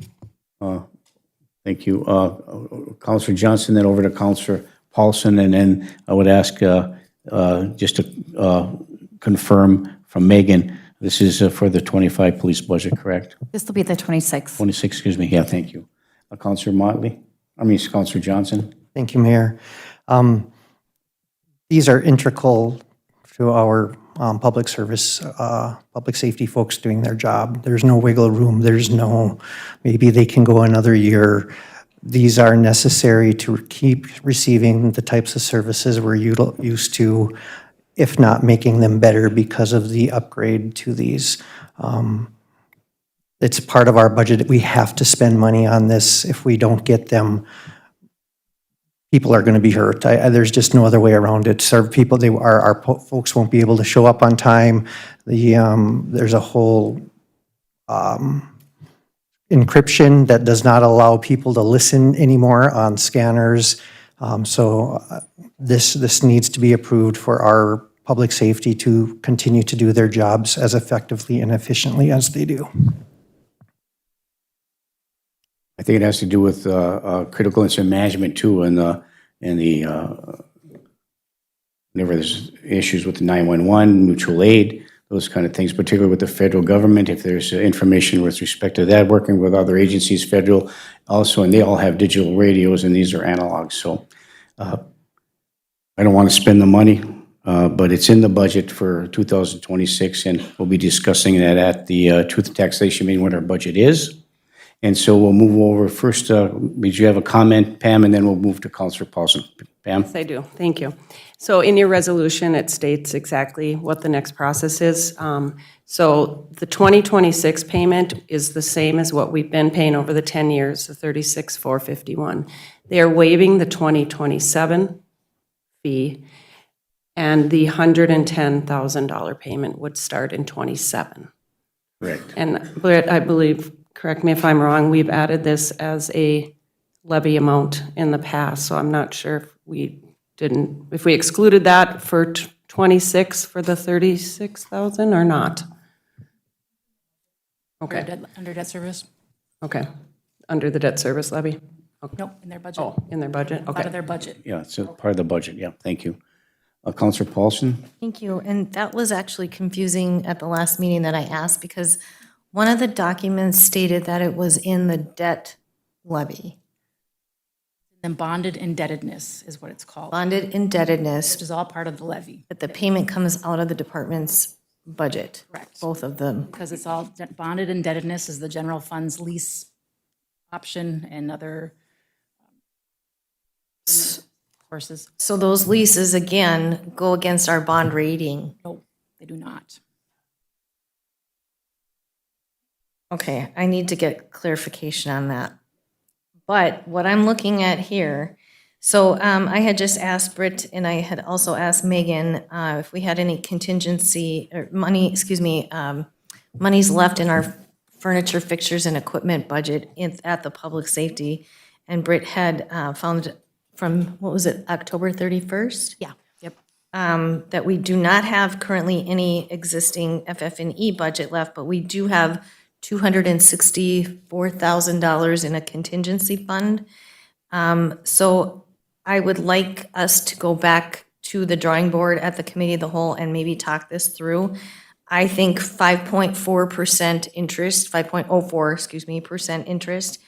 Thank you. Councilor Johnson, then over to Councilor Paulson, and then I would ask just to confirm from Megan, this is for the 25 police budget, correct? This will be the 26th. 26, excuse me. Yeah, thank you. Councilor Councilor Johnson. Thank you, Mayor. These are integral to our public service, public safety folks doing their job. There's no wiggle room. There's no, maybe they can go another year. These are necessary to keep receiving the types of services we're used to, if not making them better because of the upgrade to these. It's part of our budget. We have to spend money on this. If we don't get them, people are going to be hurt. There's just no other way around it. Serve people, our folks won't be able to show up on time. There's a whole encryption that does not allow people to listen anymore on scanners. So this needs to be approved for our public safety to continue to do their jobs as effectively and efficiently as they do. I think it has to do with critical incident management too, and whenever there's issues with the 911, mutual aid, those kind of things, particularly with the federal government, if there's information with respect to that, working with other agencies, federal also, and they all have digital radios, and these are analog. So I don't want to spend the money, but it's in the budget for 2026, and we'll be discussing that at the Truth and Taxation meeting, what our budget is. And so we'll move over first, did you have a comment, Pam, and then we'll move to Counselor Paulson. Pam? Yes, I do. Thank you. So in your resolution, it states exactly what the next process is. So the 2026 payment is the same as what we've been paying over the 10 years, the $36,451. They are waiving the 2027 fee, and the $110,000 payment would start in '27. Correct. And Britt, I believe, correct me if I'm wrong, we've added this as a levy amount in the past, so I'm not sure if we excluded that for '26 for the 36,000 or not. Okay, Under debt service? okay, under the debt service levy? Nope, in their budget. Oh, in their budget, Out okay. of their budget. Yeah, it's a part of the budget, yeah, thank you. Counselor Paulson? Thank you. And that was actually confusing at the last meeting that I asked because one of the documents stated that it was in the debt levy. And bonded indebtedness is what it's called, Bonded indebtedness, which is all part of the levy. but the payment comes out of the department's budget. Correct. Both of them. Because it's all, bonded indebtedness is the general fund's lease option and other courses. So those leases, again, go against our bond rating. No, they do not. Okay, I need to get clarification on that. But what I'm looking at here, so I had just asked Britt and I had also asked Megan if we had any contingency or money, monies left in our furniture, fixtures, and equipment budget at the public safety. And Britt had found from, what was it, October 31st? Yeah, yep. That we do not have currently any existing FF&E budget left, but we do have $264,000 in a contingency fund. So I would like us to go back to the drawing board at the committee of the whole and maybe talk this through. I think 5.4% interest, 5.04, percent interest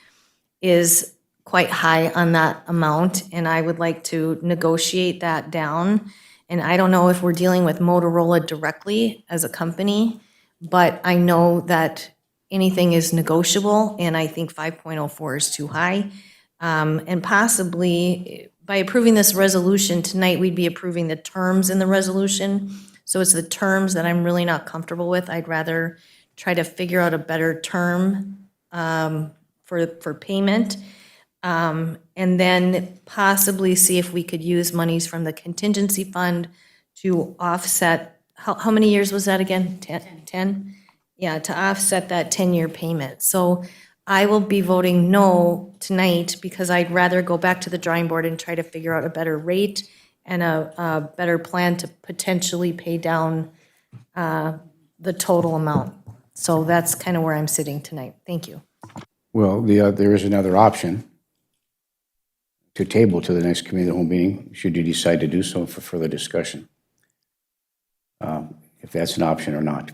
is quite high on that amount, and I would like to negotiate that down. And I don't know if we're dealing with Motorola directly as a company, but I know that anything is negotiable, and I think 5.04 is too high. And possibly, by approving this resolution tonight, we'd be approving the terms in the resolution. So it's the terms that I'm really not comfortable with. I'd rather try to figure out a better term for payment. And then possibly see if we could use monies from the contingency fund to offset, how many years was that again? 10? Yeah, to offset that 10-year payment. So I will be voting no tonight because I'd rather go back to the drawing board and try to figure out a better rate and a better plan to potentially pay down the total amount. So that's kind of where I'm sitting tonight. Thank you. Well, there is another option to table to the next committee of the whole meeting, should you decide to do so for further discussion. If that's an option or not.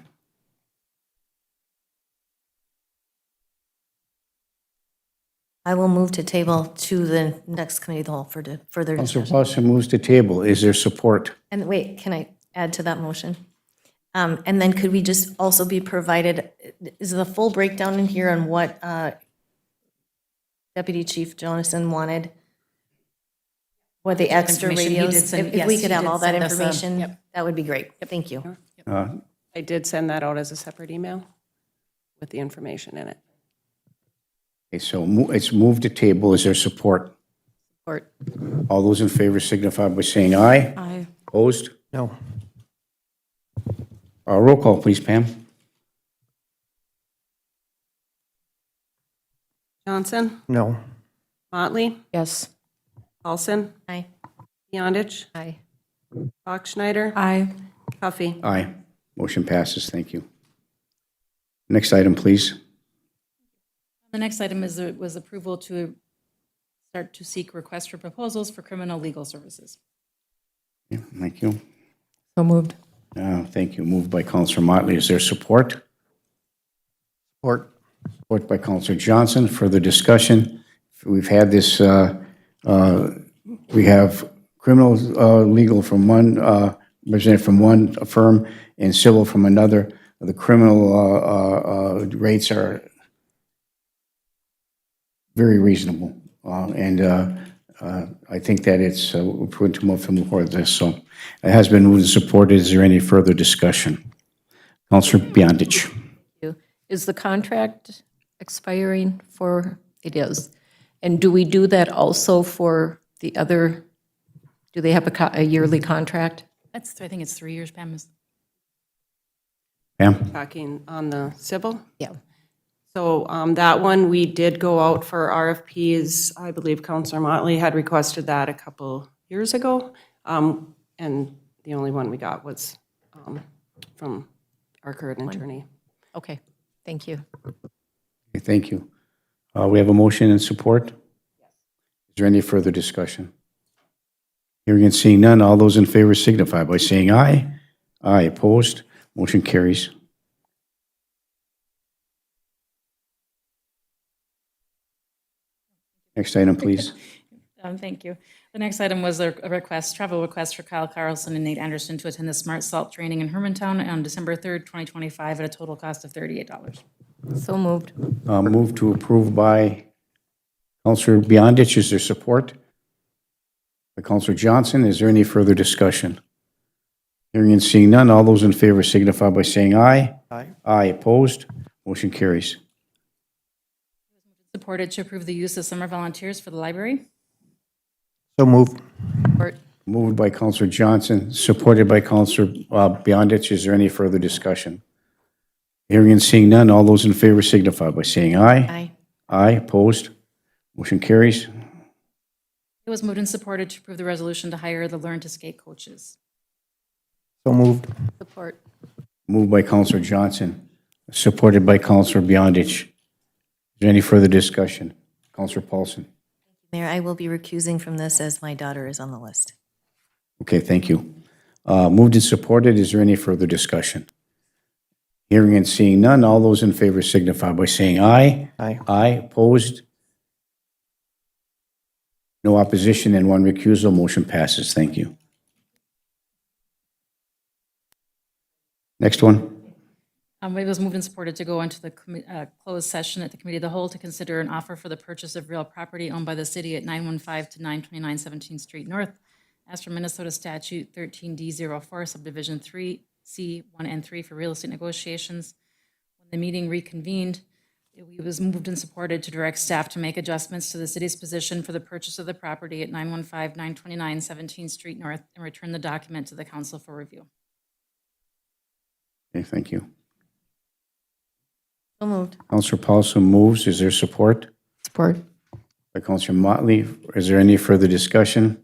I will move to table to the next committee of the whole for further Councilor discussion. Paulson moves to table. Is there support? And wait, can I add to that motion? And then could we just also be provided, is the full breakdown in here on what Deputy Chief Jonason wanted? What the extra Information he did radios? send- If yes, we he could have did all that send us a- information, yep. that would be great. Thank you. I did send that out as a separate email with the information in it. Okay, so it's moved to table. Is there support? Support. All those in favor signify by saying aye. Aye. Opposed? No. Roll call, please, Pam. Johnson? No. Motley? Yes. Paulson? Aye. Beyondich? Aye. Bachschnider? Aye. Huffy? Aye. Motion passes. Thank you. Next item, please. The next item was approval to start to seek requests for proposals for criminal legal services. Yeah, thank you. So moved. Thank you. Moved by Counselor Motley. Is there support? Support. Support by Counselor Johnson. Further discussion? We've had this, we have criminal legal from one, represented from one firm and civil from another. The criminal rates are very reasonable. And I think that it's prudent to move forward with this. So it has been moved and supported. Is there any further discussion? Counselor Beyondich. Is the contract expiring for, it is. And do we do that also for the other, do they have a yearly contract? I think it's 3 years, Pam. Pam? Talking on the civil? Yeah. So that one, we did go out for RFPs. I believe Counselor Motley had requested that a couple years ago. And the only one we got was from our current attorney. Okay, thank you. Okay, thank you. We have a motion and support. Is there any further discussion? Hearing and seeing none, all those in favor signify by saying aye. Aye, opposed, motion carries. Next item, please. Thank you. The next item was a travel request for Kyle Carlson and Nate Anderson to attend the Smart Salt training in Hermantown on December 3rd, 2025 at a total cost of $38. So moved. Move to approve by Counselor Beyondich. Is there support? By Counselor Johnson. Is there any further discussion? Hearing and seeing none, all those in favor signify by saying aye. Aye. Aye, opposed, motion carries. Supported to approve the use of summer volunteers for the library. So moved. Moved by Counselor Johnson, supported by Counselor Beyondich. Is there any further discussion? Hearing and seeing none, all those in favor signify by saying aye. Aye. Aye, opposed, motion carries. It was moved and supported to approve the resolution to hire the Learn to Skate coaches. So moved. Support. Moved by Counselor Johnson, supported by Counselor Beyondich. Is there any further discussion? Counselor Paulson. Mayor, I will be recusing from this as my daughter is on the list. Okay, thank you. Moved and supported. Is there any further discussion? Hearing and seeing none, all those in favor signify by saying aye. Aye. Aye, opposed? No opposition and one recusal. Motion passes. Thank you. Next one. It was moved and supported to go into the closed session at the Committee of the Whole to consider an offer for the purchase of real property owned by the city at 915 to 929 17th Street North, as per Minnesota Statute 13D04, Subdivision 3C 1 and 3 for real estate negotiations. When the meeting reconvened, it was moved and supported to direct staff to make adjustments to the city's position for the purchase of the property at 915 929 17th Street North and return the document to the council for review. Okay, thank you. So moved. Counselor Paulson moves. Is there support? Support. By Counselor Motley. Is there any further discussion?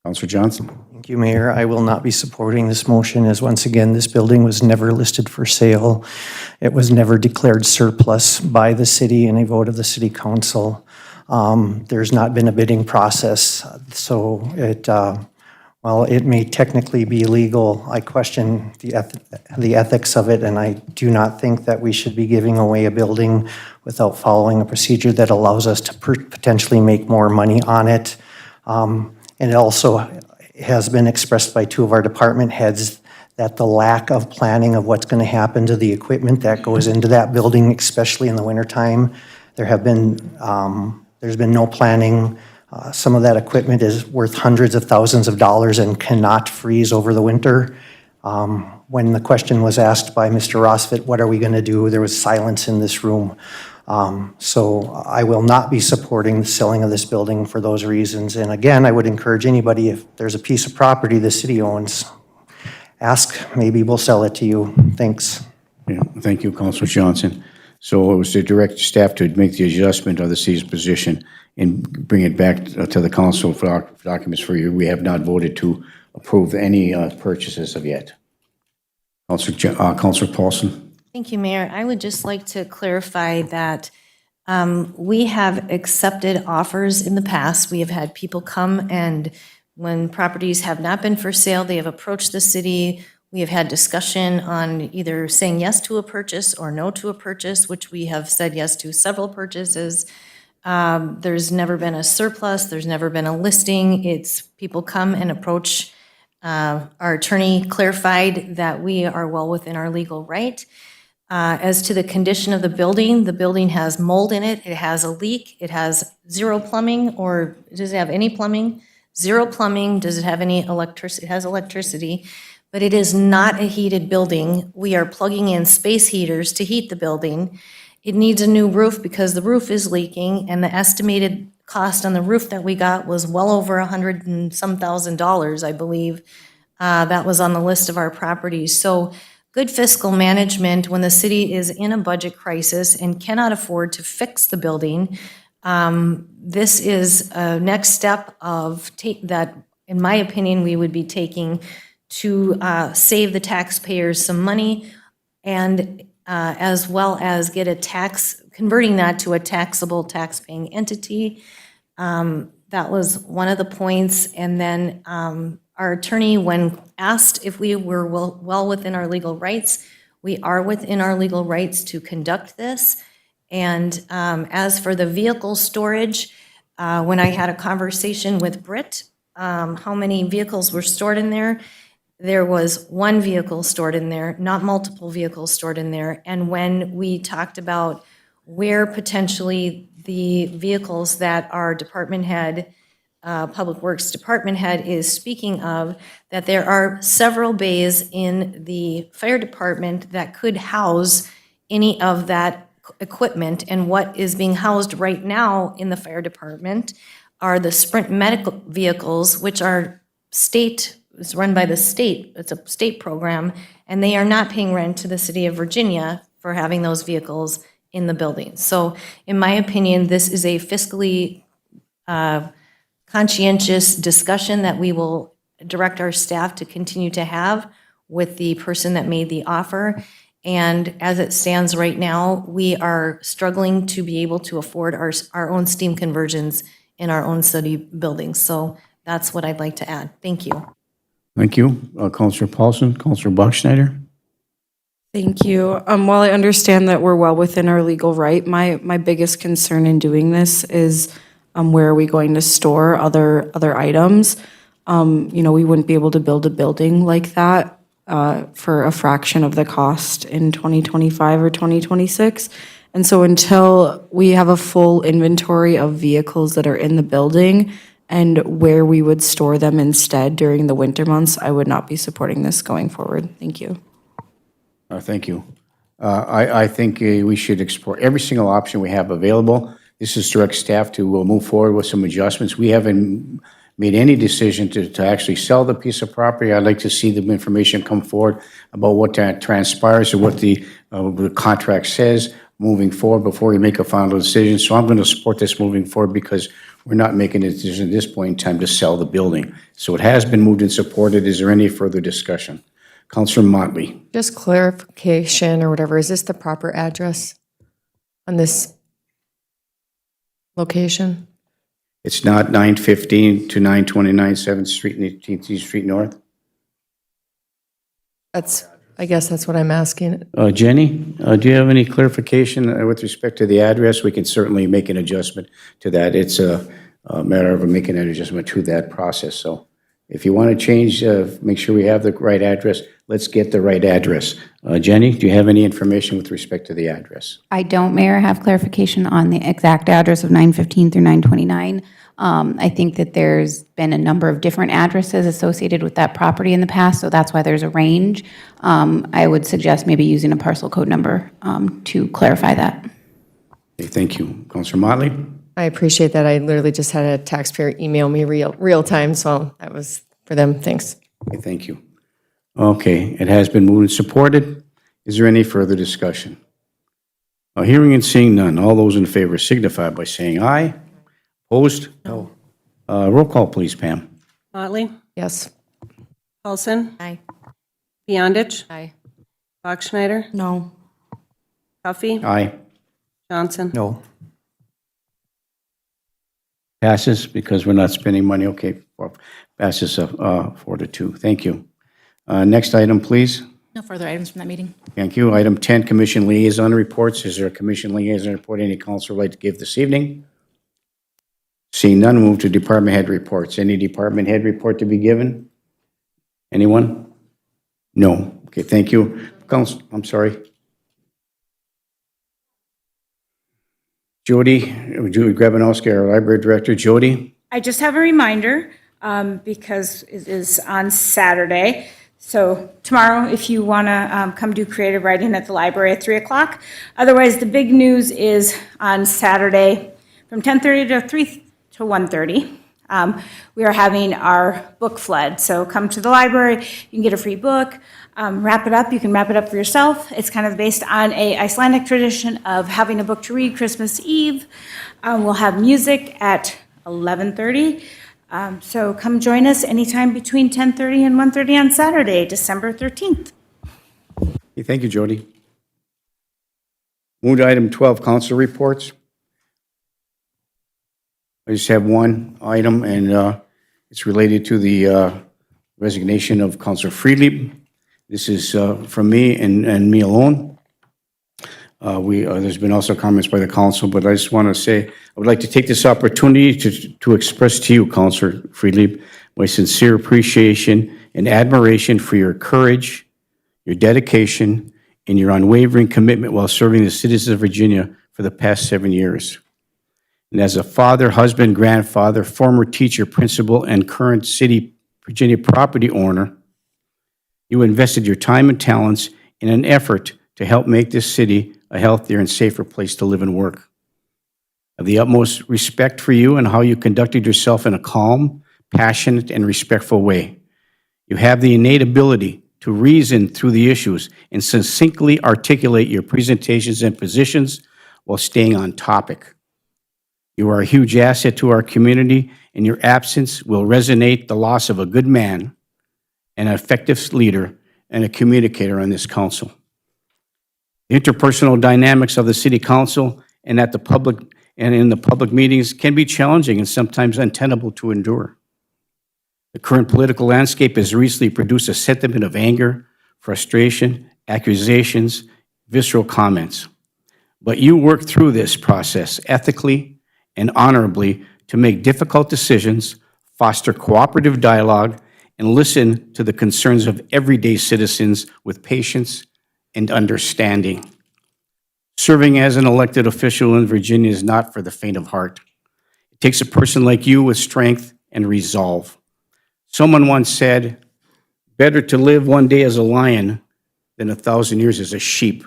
Counselor Johnson. Thank you, Mayor. I will not be supporting this motion as once again, this building was never listed for sale. It was never declared surplus by the city in a vote of the city council. There's not been a bidding process, so while it may technically be legal, I question the ethics of it, and I do not think that we should be giving away a building without following a procedure that allows us to potentially make more money on it. And it also has been expressed by two of our department heads that the lack of planning of what's going to happen to the equipment that goes into that building, especially in the wintertime, there's been no planning. Some of that equipment is worth hundreds of thousands of dollars and cannot freeze over the winter. When the question was asked by Mr. Rosfit, what are we going to do, there was silence in this room. So I will not be supporting the selling of this building for those reasons. And again, I would encourage anybody, if there's a piece of property the city owns, ask, maybe we'll sell it to you. Thanks. Yeah, thank you, Counselor Johnson. So it was to direct staff to make the adjustment of the city's position and bring it back to the council for documents for you. We have not voted to approve any purchases of yet. Counselor Paulson. Thank you, Mayor. I would just like to clarify that we have accepted offers in the past. We have had people come, and when properties have not been for sale, they have approached the city. We have had discussion on either saying yes to a purchase or no to a purchase, which we have said yes to several purchases. There's never been a surplus, there's never been a listing. It's people come and approach. Our attorney clarified that we are well within our legal right. As to the condition of the building has mold in it, it has a leak, it has zero plumbing, or does it have any plumbing? Zero plumbing, does it have any electricity? It has electricity, but it is not a heated building. We are plugging in space heaters to heat the building. It needs a new roof because the roof is leaking, and the estimated cost on the roof that we got was well over $100 and some thousand, I believe. That was on the list of our properties. So good fiscal management when the city is in a budget crisis and cannot afford to fix the building. This is a next step of that, in my opinion, we would be taking to save the taxpayers some money, and as well as get converting that to a taxable tax-paying entity. That was one of the points. And then our attorney, when asked if we were well within our legal rights, we are within our legal rights to conduct this. And as for the vehicle storage, when I had a conversation with Britt, how many vehicles were stored in there? There was one vehicle stored in there, not multiple vehicles stored in there. And when we talked about where potentially the vehicles that our department head, Public Works Department head is speaking of, that there are several bays in the fire department that could house any of that equipment. And what is being housed right now in the fire department are the Sprint medical vehicles, which are it's run by the state. It's a state program, and they are not paying rent to the city of Virginia for having those vehicles in the building. So in my opinion, this is a fiscally conscientious discussion that we will direct our staff to continue to have with the person that made the offer. And as it stands right now, we are struggling to be able to afford our own steam conversions in our own city buildings. So that's what I'd like to add. Thank you. Thank you. Counselor Paulson, Counselor Bachschnider? Thank you. While I understand that we're well within our legal right, my biggest concern in doing this is where are we going to store other items? We wouldn't be able to build a building like that for a fraction of the cost in 2025 or 2026. And so until we have a full inventory of vehicles that are in the building and where we would store them instead during the winter months, I would not be supporting this going forward. Thank you. Thank you. I think we should explore every single option we have available. This is direct staff to move forward with some adjustments. We haven't made any decision to actually sell the piece of property. I'd like to see the information come forward about what transpires or what the contract says moving forward before we make a final decision. So I'm going to support this moving forward because we're not making a decision at this point in time to sell the building. So it has been moved and supported. Is there any further discussion? Councilor Motley. Just clarification or whatever, is this the proper address on this location? It's not 915 to 929 7th Street and 18th Street North? I guess that's what I'm asking. Jenny, do you have any clarification with respect to the address? We can certainly make an adjustment to that. It's a matter of making an adjustment to that process. So if you want to change, make sure we have the right address, let's get the right address. Jenny, do you have any information with respect to the address? I don't, Mayor, have clarification on the exact address of 915 through 929. I think that there's been a number of different addresses associated with that property in the past, so that's why there's a range. I would suggest maybe using a parcel code number to clarify that. Okay, thank you. Councilor Motley? I appreciate that. I literally just had a taxpayer email me real time, so that was for them. Thanks. Okay, thank you. Okay, it has been moved and supported. Is there any further discussion? Hearing and seeing none, all those in favor signify by saying aye. Opposed? No. Roll call, please, Pam. Motley? Yes. Paulson? Aye. Beyondich? Aye. Bachschnider? No. Huffy? Aye. Johnson? No. Passes because we're not spending money. Okay, passes 4-2. Thank you. Next item, please. No further items from that meeting. Thank you. Item 10, Commission Liaison Reports. Is there a Commission Liaison report any council would like to give this evening? Seeing none, move to Department Head Reports. Any Department Head report to be given? Anyone? No. Okay, thank you. Council, I'm sorry. Jody Grabanowski, our Library Director. Jody? I just have a reminder, because it is on Saturday. So tomorrow, if you want to come do creative writing at the library at 3 o'clock. Otherwise, the big news is on Saturday from 10:30 to 3 to 1:30. We are having our book flood. So come to the library, you can get a free book, wrap it up. You can wrap it up for yourself. It's kind of based on a Icelandic tradition of having a book to read Christmas Eve. We'll have music at 11:30. So come join us anytime between 10:30 and 1:30 on Saturday, December 13th. Okay, thank you, Jody. Move to item 12, council reports. I just have one item, and it's related to the resignation of Councilor Friedlieb. This is from me and me alone. There's been also comments by the council, but I just want to say, I would like to take this opportunity to express to you, Councilor Friedlieb, my sincere appreciation and admiration for your courage, your dedication, and your unwavering commitment while serving the citizens of Virginia for the past 7 years. And as a father, husband, grandfather, former teacher, principal, and current city Virginia property owner, you invested your time and talents in an effort to help make this city a healthier and safer place to live and work. I have the utmost respect for you and how you conducted yourself in a calm, passionate, and respectful way. You have the innate ability to reason through the issues and succinctly articulate your presentations and positions while staying on topic. You are a huge asset to our community, and your absence will resonate the loss of a good man, an effective leader, and a communicator on this council. The interpersonal dynamics of the city council and in the public meetings can be challenging and sometimes untenable to endure. The current political landscape has recently produced a sentiment of anger, frustration, accusations, visceral comments. But you work through this process ethically and honorably to make difficult decisions, foster cooperative dialogue, and listen to the concerns of everyday citizens with patience and understanding. Serving as an elected official in Virginia is not for the faint of heart. It takes a person like you with strength and resolve. Someone once said, "Better to live one day as a lion than 1,000 years as a sheep."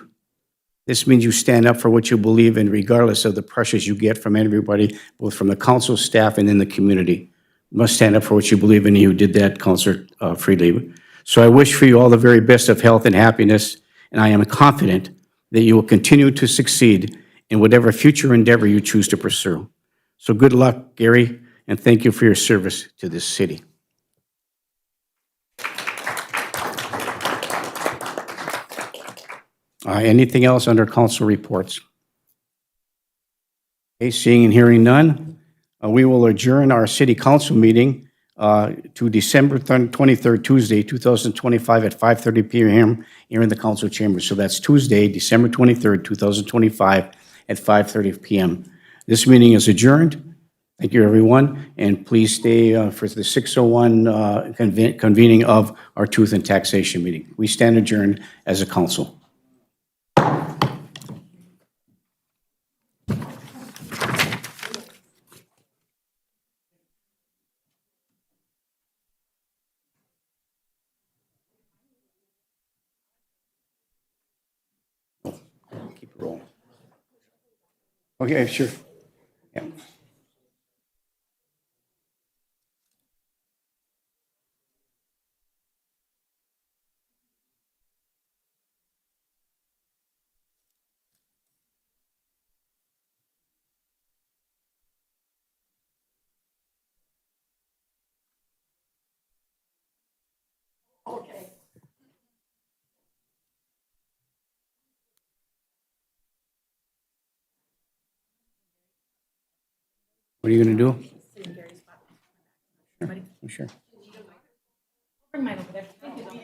This means you stand up for what you believe in, regardless of the pressures you get from everybody, both from the council staff and in the community. You must stand up for what you believe in, and you did that, Councilor Friedlieb. So I wish for you all the very best of health and happiness, and I am confident that you will continue to succeed in whatever future endeavor you choose to pursue. So good luck, Gary, and thank you for your service to this city. Anything else under council reports? Okay, seeing and hearing none, we will adjourn our city council meeting to December 23rd, Tuesday, 2025 at 5:30 p.m. here in the council chamber. So that's Tuesday, December 23rd, 2025 at 5:30 p.m. This meeting is adjourned. Thank you, everyone, and please stay for the 6:01 convening of our Truth and Taxation meeting. We stand adjourned as a council. Keep it rolling. Okay, sure. Yeah. What are you going to do? Sure. Bring mine over there. Thank you.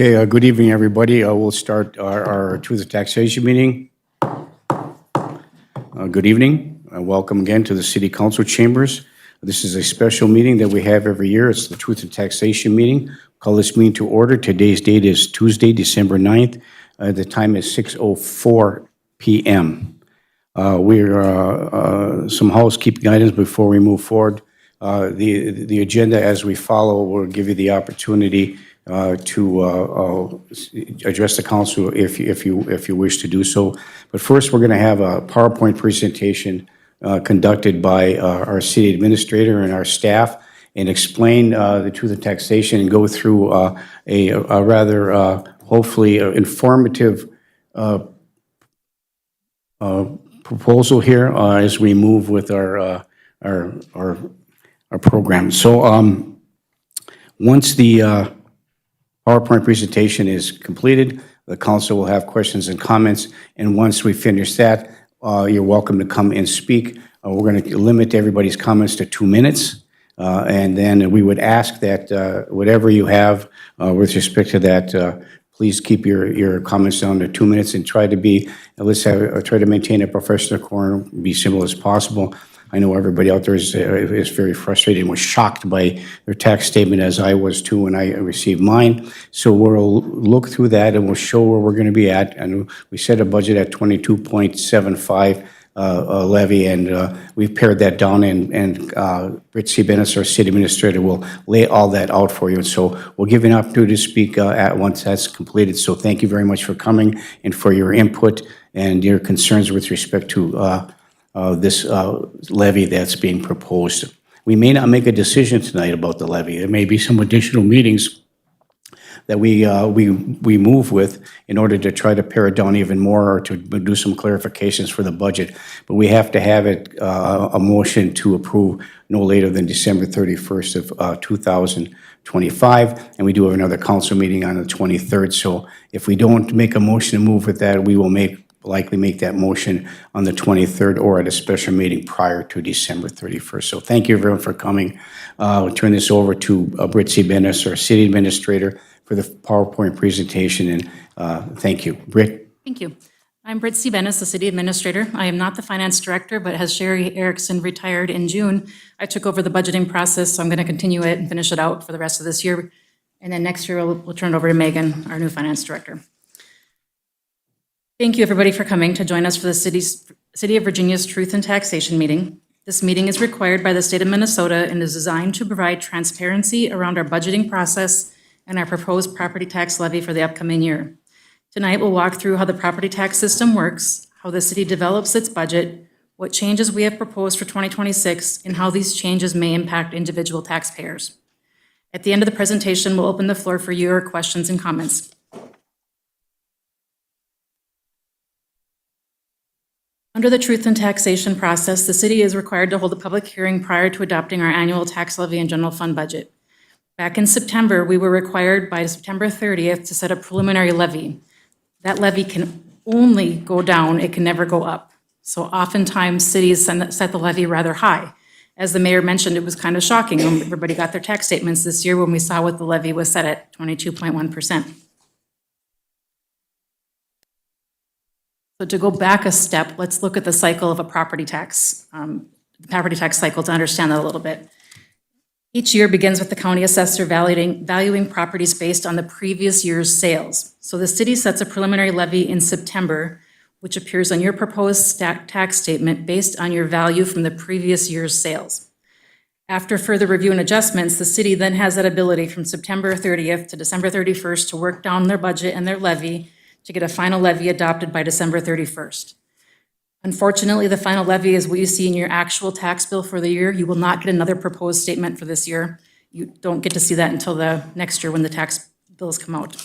Okay, good evening, everybody. We'll start our Truth and Taxation meeting. Good evening. Welcome again to the City Council Chambers. This is a special meeting that we have every year. It's the Truth and Taxation meeting. Call this meeting to order. Today's date is Tuesday, December 9th. The time is 6:04 p.m. Some housekeeping items before we move forward. The agenda as we follow will give you the opportunity to address the council if you wish to do so. But first, we're going to have a PowerPoint presentation conducted by our city administrator and our staff, and explain the truth of taxation and go through a rather hopefully informative proposal here as we move with our program. So once the PowerPoint presentation is completed, the council will have questions and comments, and once we finish that, you're welcome to come and speak. We're going to limit everybody's comments to 2 minutes, and then we would ask that whatever you have with respect to that, please keep your comments down to 2 minutes and try to maintain a professional quorum, be simple as possible. I know everybody out there is very frustrated and was shocked by their tax statement, as I was too when I received mine. So we'll look through that and we'll show where we're going to be at. And we set a budget at 22.75 levy, and we've pared that down. And Britt C. Bennis, our city administrator, will lay all that out for you. And so we'll give you an opportunity to speak at once that's completed. So thank you very much for coming and for your input and your concerns with respect to this levy that's being proposed. We may not make a decision tonight about the levy. There may be some additional meetings that we move with in order to try to pare it down even more or to do some clarifications for the budget. But we have to have it a motion to approve no later than December 31st of 2025, and we do have another council meeting on the 23rd. So if we don't make a motion to move with that, we will likely make that motion on the 23rd or at a special meeting prior to December 31st. So thank you everyone for coming. I'll turn this over to Britt C. Bennis, our city administrator, for the PowerPoint presentation, and thank you. Britt? Thank you. I'm Britt C. Bennis, the city administrator. I am not the finance director, but as Sherry Erickson retired in June, I took over the budgeting process, so I'm going to continue it and finish it out for the rest of this year. And then next year, we'll turn it over to Megan, our new finance director. Thank you, everybody, for coming to join us for the City of Virginia's Truth and Taxation meeting. This meeting is required by the state of Minnesota and is designed to provide transparency around our budgeting process and our proposed property tax levy for the upcoming year. Tonight, we'll walk through how the property tax system works, how the city develops its budget, what changes we have proposed for 2026, and how these changes may impact individual taxpayers. At the end of the presentation, we'll open the floor for your questions and comments. Under the Truth and Taxation process, the city is required to hold a public hearing prior to adopting our annual tax levy and general fund budget. Back in September, we were required by September 30th to set a preliminary levy. That levy can only go down, it can never go up. So oftentimes, cities set the levy rather high. As the mayor mentioned, it was kind of shocking when everybody got their tax statements this year when we saw what the levy was set at, 22.1%. So to go back a step, let's look at the cycle of a property tax, the property tax cycle, to understand that a little bit. Each year begins with the county assessor valuing properties based on the previous year's sales. So the city sets a preliminary levy in September, which appears on your proposed tax statement based on your value from the previous year's sales. After further review and adjustments, the city then has that ability from September 30th to December 31st to work down their budget and their levy to get a final levy adopted by December 31st. Unfortunately, the final levy is what you see in your actual tax bill for the year. You will not get another proposed statement for this year. You don't get to see that until the next year when the tax bills come out.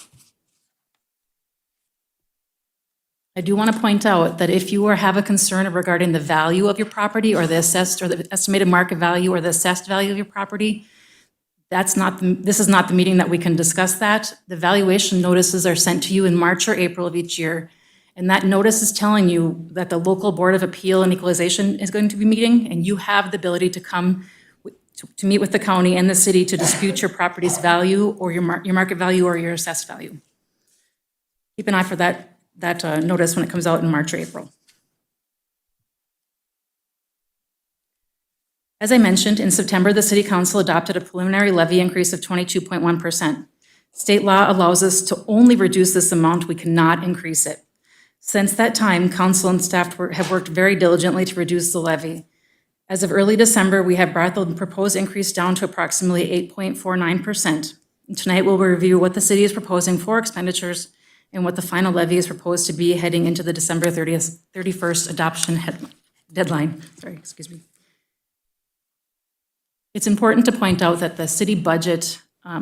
I do want to point out that if you have a concern regarding the value of your property or the assessed or the estimated market value or the assessed value of your property, this is not the meeting that we can discuss that. The valuation notices are sent to you in March or April of each year. And that notice is telling you that the local Board of Appeal and Equalization is going to be meeting, and you have the ability to come to meet with the county and the city to dispute your property's value or your market value or your assessed value. Keep an eye for that notice when it comes out in March or April. As I mentioned, in September, the City Council adopted a preliminary levy increase of 22.1%. State law allows us to only reduce this amount. We cannot increase it. Since that time, council and staff have worked very diligently to reduce the levy. As of early December, we have brought the proposed increase down to approximately 8.49%. And tonight, we'll review what the city is proposing for expenditures and what the final levy is proposed to be heading into the December 31st adoption deadline. It's important to point out that the city budget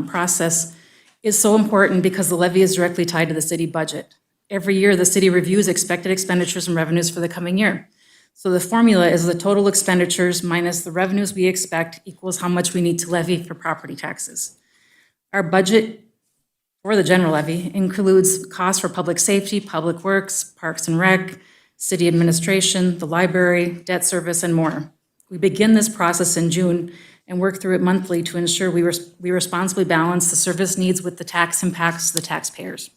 process is so important because the levy is directly tied to the city budget. Every year, the city reviews expected expenditures and revenues for the coming year. So the formula is the total expenditures minus the revenues we expect equals how much we need to levy for property taxes. Our budget for the general levy includes costs for public safety, public works, parks and rec, city administration, the library, debt service, and more. We begin this process in June and work through it monthly to ensure we responsibly balance the service needs with the tax impacts to the taxpayers.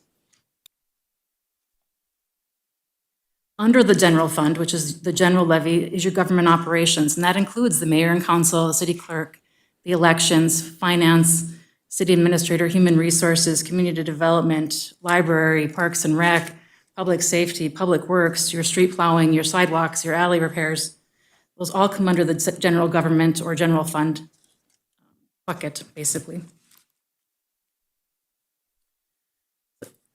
Under the general fund, which is the general levy, is your government operations, and that includes the mayor and council, the city clerk, the elections, finance, city administrator, human resources, community development, library, parks and rec, public safety, public works, your street plowing, your sidewalks, your alley repairs. Those all come under the general government or general fund bucket, basically.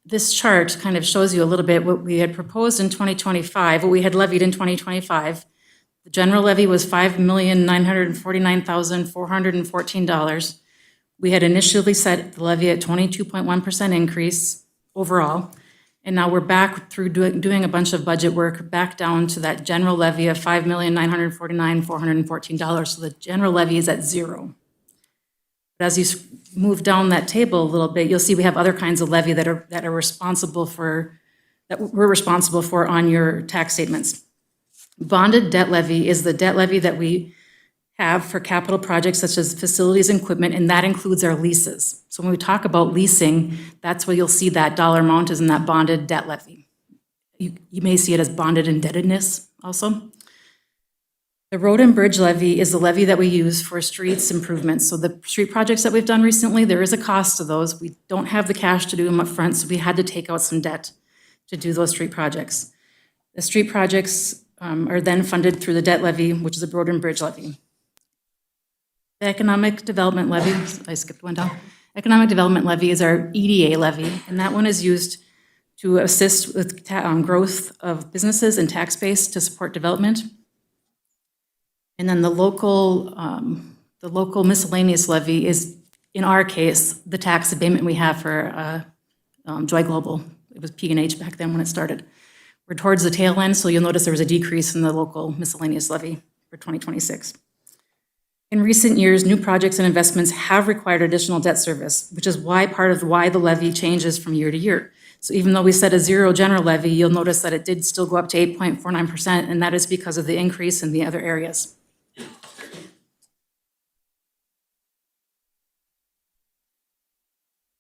This chart kind of shows you a little bit what we had proposed in 2025, what we had levied in 2025. The general levy was $5,949,414. We had initially set the levy at 22.1% increase overall. And now we're back through doing a bunch of budget work back down to that general levy of $5,949,414. So the general levy is at zero. But as you move down that table a little bit, you'll see we have other kinds of levy that we're responsible for on your tax statements. Bonded debt levy is the debt levy that we have for capital projects such as facilities and equipment, and that includes our leases. So when we talk about leasing, that's where you'll see that dollar amount is in that bonded debt levy. You may see it as bonded indebtedness also. The road and bridge levy is the levy that we use for streets improvements. So the street projects that we've done recently, there is a cost to those. We don't have the cash to do them up front, so we had to take out some debt to do those street projects. The street projects are then funded through the debt levy, which is a road and bridge levy. The economic development levy, I skipped one down. Economic development levy is our EDA levy, and that one is used to assist with growth of businesses and tax base to support development. And then the local miscellaneous levy is, in our case, the tax abatement we have for Joy Global. It was P&H back then when it started. We're towards the tail end, so you'll notice there was a decrease in the local miscellaneous levy for 2026. In recent years, new projects and investments have required additional debt service, which is part of why the levy changes from year to year. So even though we set a zero general levy, you'll notice that it did still go up to 8.49%, and that is because of the increase in the other areas.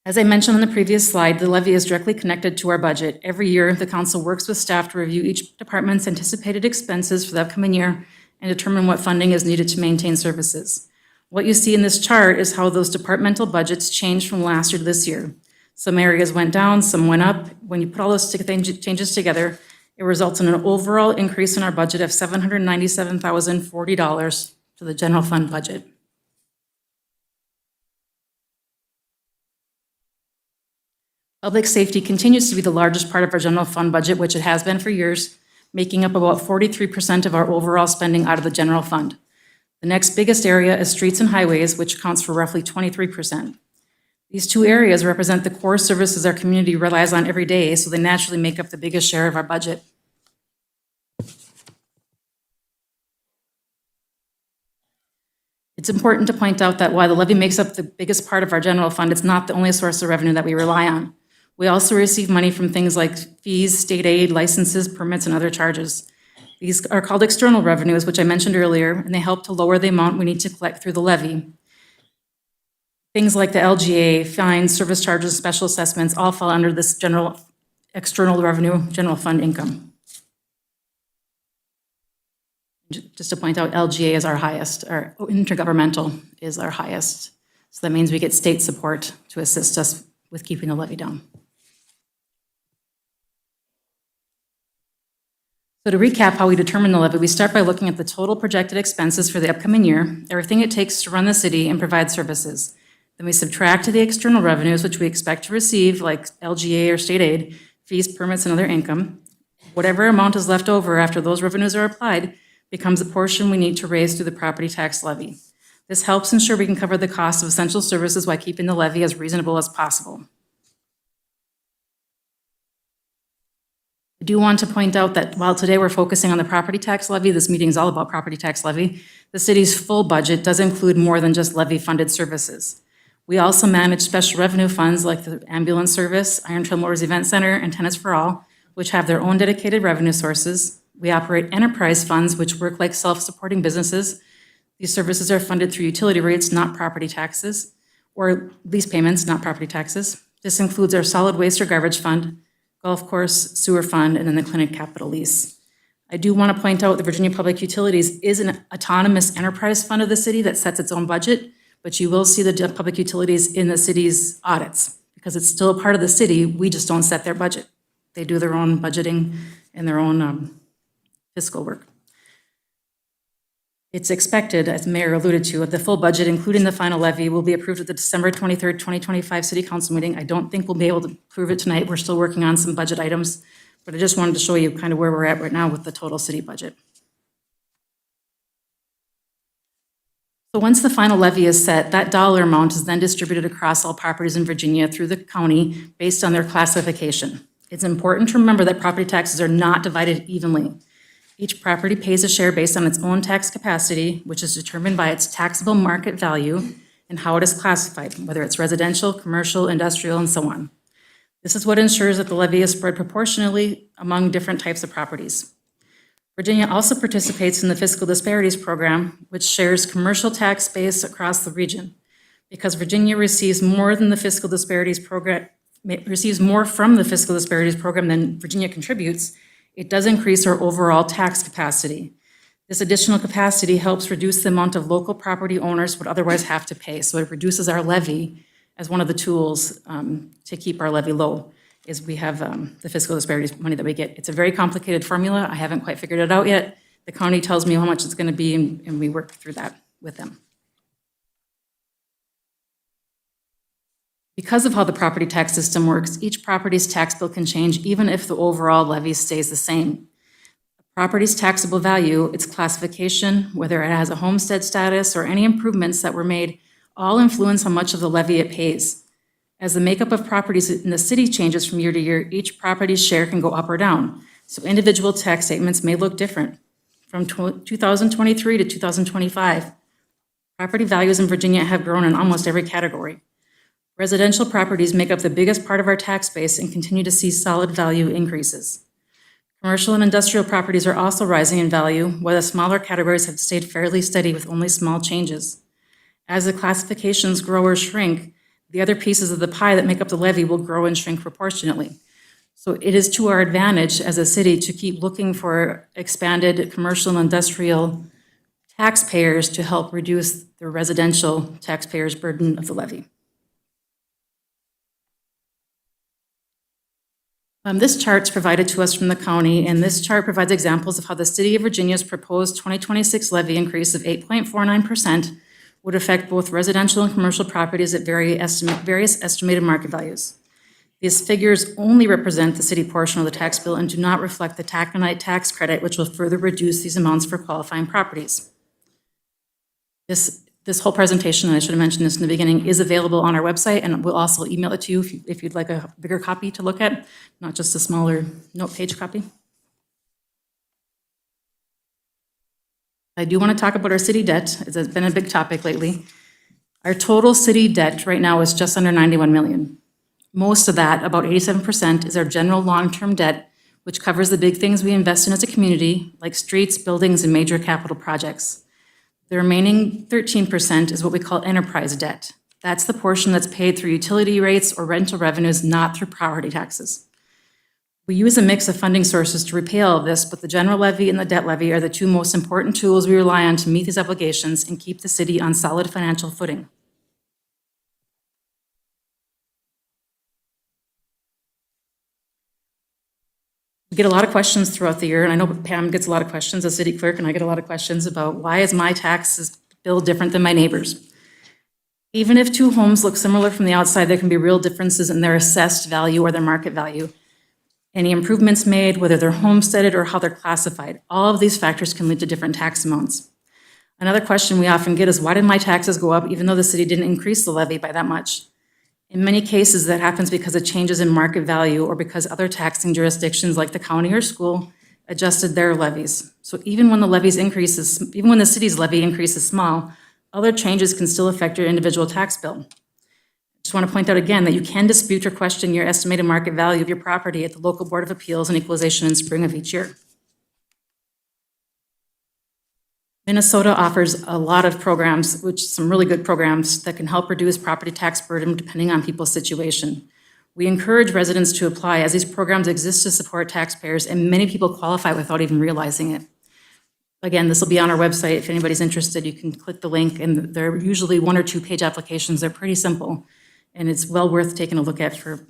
As I mentioned on the previous slide, the levy is directly connected to our budget. Every year, the council works with staff to review each department's anticipated expenses for the upcoming year and determine what funding is needed to maintain services. What you see in this chart is how those departmental budgets changed from last year to this year. Some areas went down, some went up. When you put all those changes together, it results in an overall increase in our budget of $797,040 to the general fund budget. Public safety continues to be the largest part of our general fund budget, which it has been for years, making up about 43% of our overall spending out of the general fund. The next biggest area is streets and highways, which accounts for roughly 23%. These two areas represent the core services our community relies on every day, so they naturally make up the biggest share of our budget. It's important to point out that while the levy makes up the biggest part of our general fund, it's not the only source of revenue that we rely on. We also receive money from things like fees, state aid, licenses, permits, and other charges. These are called external revenues, which I mentioned earlier, and they help to lower the amount we need to collect through the levy. Things like the LGA, fines, service charges, special assessments, all fall under this general external revenue, general fund income. Just to point out, LGA is our highest, or intergovernmental is our highest. So that means we get state support to assist us with keeping the levy down. So to recap how we determine the levy, we start by looking at the total projected expenses for the upcoming year, everything it takes to run the city and provide services. Then we subtract the external revenues, which we expect to receive, like LGA or state aid, fees, permits, and other income. Whatever amount is left over after those revenues are applied becomes the portion we need to raise through the property tax levy. This helps ensure we can cover the cost of essential services while keeping the levy as reasonable as possible. I do want to point out that while today we're focusing on the property tax levy, this meeting is all about property tax levy, the city's full budget does include more than just levy-funded services. We also manage special revenue funds like the ambulance service, Iron Trail Motors Event Center, and Tennis for All, which have their own dedicated revenue sources. We operate enterprise funds, which work like self-supporting businesses. These services are funded through utility rates, not property taxes, or lease payments, not property taxes. This includes our solid waste or garbage fund, golf course, sewer fund, and then the clinic capital lease. I do want to point out that Virginia Public Utilities is an autonomous enterprise fund of the city that sets its own budget, but you will see the public utilities in the city's audits. Because it's still a part of the city, we just don't set their budget. They do their own budgeting and their own fiscal work. It's expected, as the Mayor alluded to, that the full budget, including the final levy, will be approved at the December 23rd, 2025 City Council meeting. I don't think we'll be able to approve it tonight. We're still working on some budget items, but I just wanted to show you kind of where we're at right now with the total city budget. So once the final levy is set, that dollar amount is then distributed across all properties in Virginia through the county based on their classification. It's important to remember that property taxes are not divided evenly. Each property pays a share based on its own tax capacity, which is determined by its taxable market value and how it is classified, whether it's residential, commercial, industrial, and so on. This is what ensures that the levy is spread proportionally among different types of properties. Virginia also participates in the Fiscal Disparities Program, which shares commercial tax base across the region. Because Virginia receives more than the Fiscal Disparities Program, receives more from the Fiscal Disparities Program than Virginia contributes, it does increase our overall tax capacity. This additional capacity helps reduce the amount of local property owners would otherwise have to pay. So it reduces our levy as one of the tools to keep our levy low, is we have the fiscal disparities money that we get. It's a very complicated formula. I haven't quite figured it out yet. The county tells me how much it's going to be, and we work through that with them. Because of how the property tax system works, each property's tax bill can change even if the overall levy stays the same. A property's taxable value, its classification, whether it has a homestead status or any improvements that were made, all influence how much of the levy it pays. As the makeup of properties in the city changes from year to year, each property's share can go up or down. So individual tax statements may look different. From 2023 to 2025, property values in Virginia have grown in almost every category. Residential properties make up the biggest part of our tax base and continue to see solid value increases. Commercial and industrial properties are also rising in value, while the smaller categories have stayed fairly steady with only small changes. As the classifications grow or shrink, the other pieces of the pie that make up the levy will grow and shrink proportionately. So it is to our advantage as a city to keep looking for expanded commercial and industrial taxpayers to help reduce the residential taxpayers' burden of the levy. This chart's provided to us from the county, and this chart provides examples of how the City of Virginia's proposed 2026 levy increase of 8.49% would affect both residential and commercial properties at various estimated market values. These figures only represent the city portion of the tax bill and do not reflect the taconite tax credit, which will further reduce these amounts for qualifying properties. This whole presentation, and I should have mentioned this in the beginning, is available on our website, and we'll also email it to you if you'd like a bigger copy to look at, not just a smaller note page copy. I do want to talk about our city debt. It's been a big topic lately. Our total city debt right now is just under $91 million. Most of that, about 87%, is our general long-term debt, which covers the big things we invest in as a community, like streets, buildings, and major capital projects. The remaining 13% is what we call enterprise debt. That's the portion that's paid through utility rates or rental revenues, not through property taxes. We use a mix of funding sources to repay all of this, but the general levy and the debt levy are the two most important tools we rely on to meet these obligations and keep the city on solid financial footing. We get a lot of questions throughout the year, and I know Pam gets a lot of questions as city clerk, and I get a lot of questions about why is my taxes bill different than my neighbor's? Even if two homes look similar from the outside, there can be real differences in their assessed value or their market value. Any improvements made, whether they're homesteaded or how they're classified, all of these factors can lead to different tax amounts. Another question we often get is, why did my taxes go up even though the city didn't increase the levy by that much? In many cases, that happens because of changes in market value or because other taxing jurisdictions like the county or school adjusted their levies. So even when the city's levy increase is small, other changes can still affect your individual tax bill. Just want to point out again that you can dispute or question your estimated market value of your property at the local Board of Appeals and Equalization in spring of each year. Minnesota offers a lot of programs, some really good programs that can help reduce property tax burden depending on people's situation. We encourage residents to apply as these programs exist to support taxpayers, and many people qualify without even realizing it. Again, this will be on our website. If anybody's interested, you can click the link, and they're usually 1 or 2 page applications. They're pretty simple, and it's well worth taking a look at for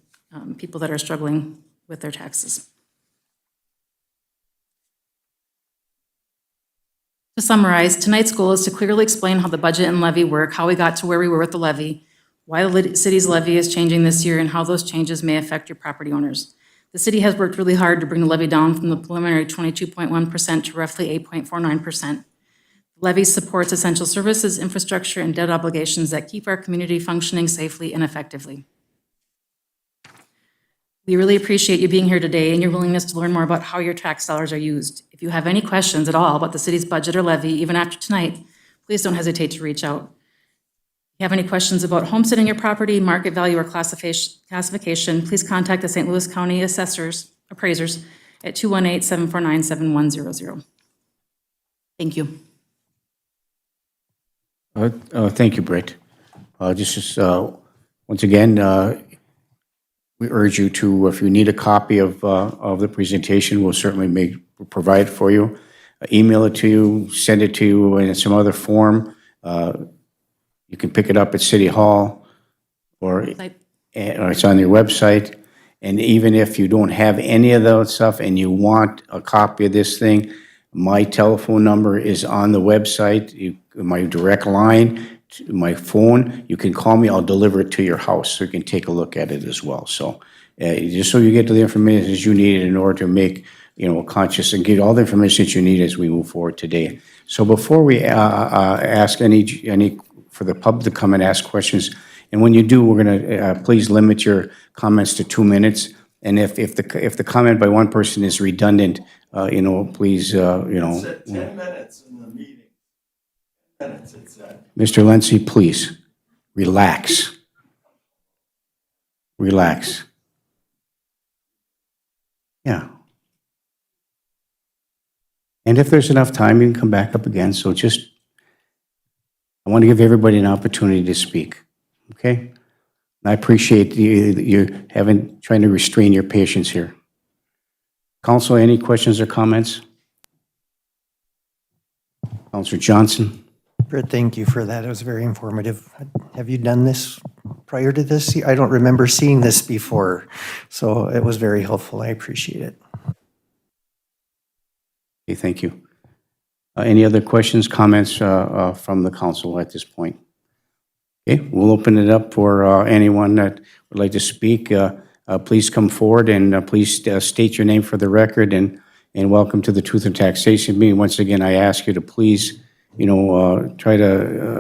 people that are struggling with their taxes. To summarize, tonight's goal is to clearly explain how the budget and levy work, how we got to where we were with the levy, why the city's levy is changing this year, and how those changes may affect your property owners. The city has worked really hard to bring the levy down from the preliminary 22.1% to roughly 8.49%. The levy supports essential services, infrastructure, and debt obligations that keep our community functioning safely and effectively. We really appreciate you being here today and your willingness to learn more about how your tax dollars are used. If you have any questions at all about the city's budget or levy, even after tonight, please don't hesitate to reach out. If you have any questions about homesteading your property, market value, or classification, please contact the St. Louis County appraisers at 218-749-7100. Thank you. Thank you, Britt. Once again, we urge you to, if you need a copy of the presentation, we'll certainly provide it for you. Email it to you, send it to you in some other form. You can pick it up at City Hall, or it's on your website. And even if you don't have any of that stuff and you want a copy of this thing, my telephone number is on the website. My direct line, my phone, you can call me, I'll deliver it to your house so you can take a look at it as well. So just so you get to the information that you need in order to make a conscious and get all the information that you need as we move forward today. So before we ask any for the public to come and ask questions, and when you do, we're going to please limit your comments to 2 minutes. And if the comment by one person is redundant, please, It said 10 minutes in the meeting. 10 minutes, it said. Mr. Lenzi, please, relax. Relax. Yeah. And if there's enough time, you can come back up again. So I want to give everybody an opportunity to speak, okay? I appreciate you trying to restrain your patience here. Council, any questions or comments? Councilor Johnson? Britt, thank you for that. It was very informative. Have you done this prior to this? I don't remember seeing this before, so it was very helpful. I appreciate it. Okay, thank you. Any other questions, comments from the council at this point? Okay, we'll open it up for anyone that would like to speak. Please come forward and please state your name for the record, and welcome to the Truth and Taxation meeting. Once again, I ask you to please, try to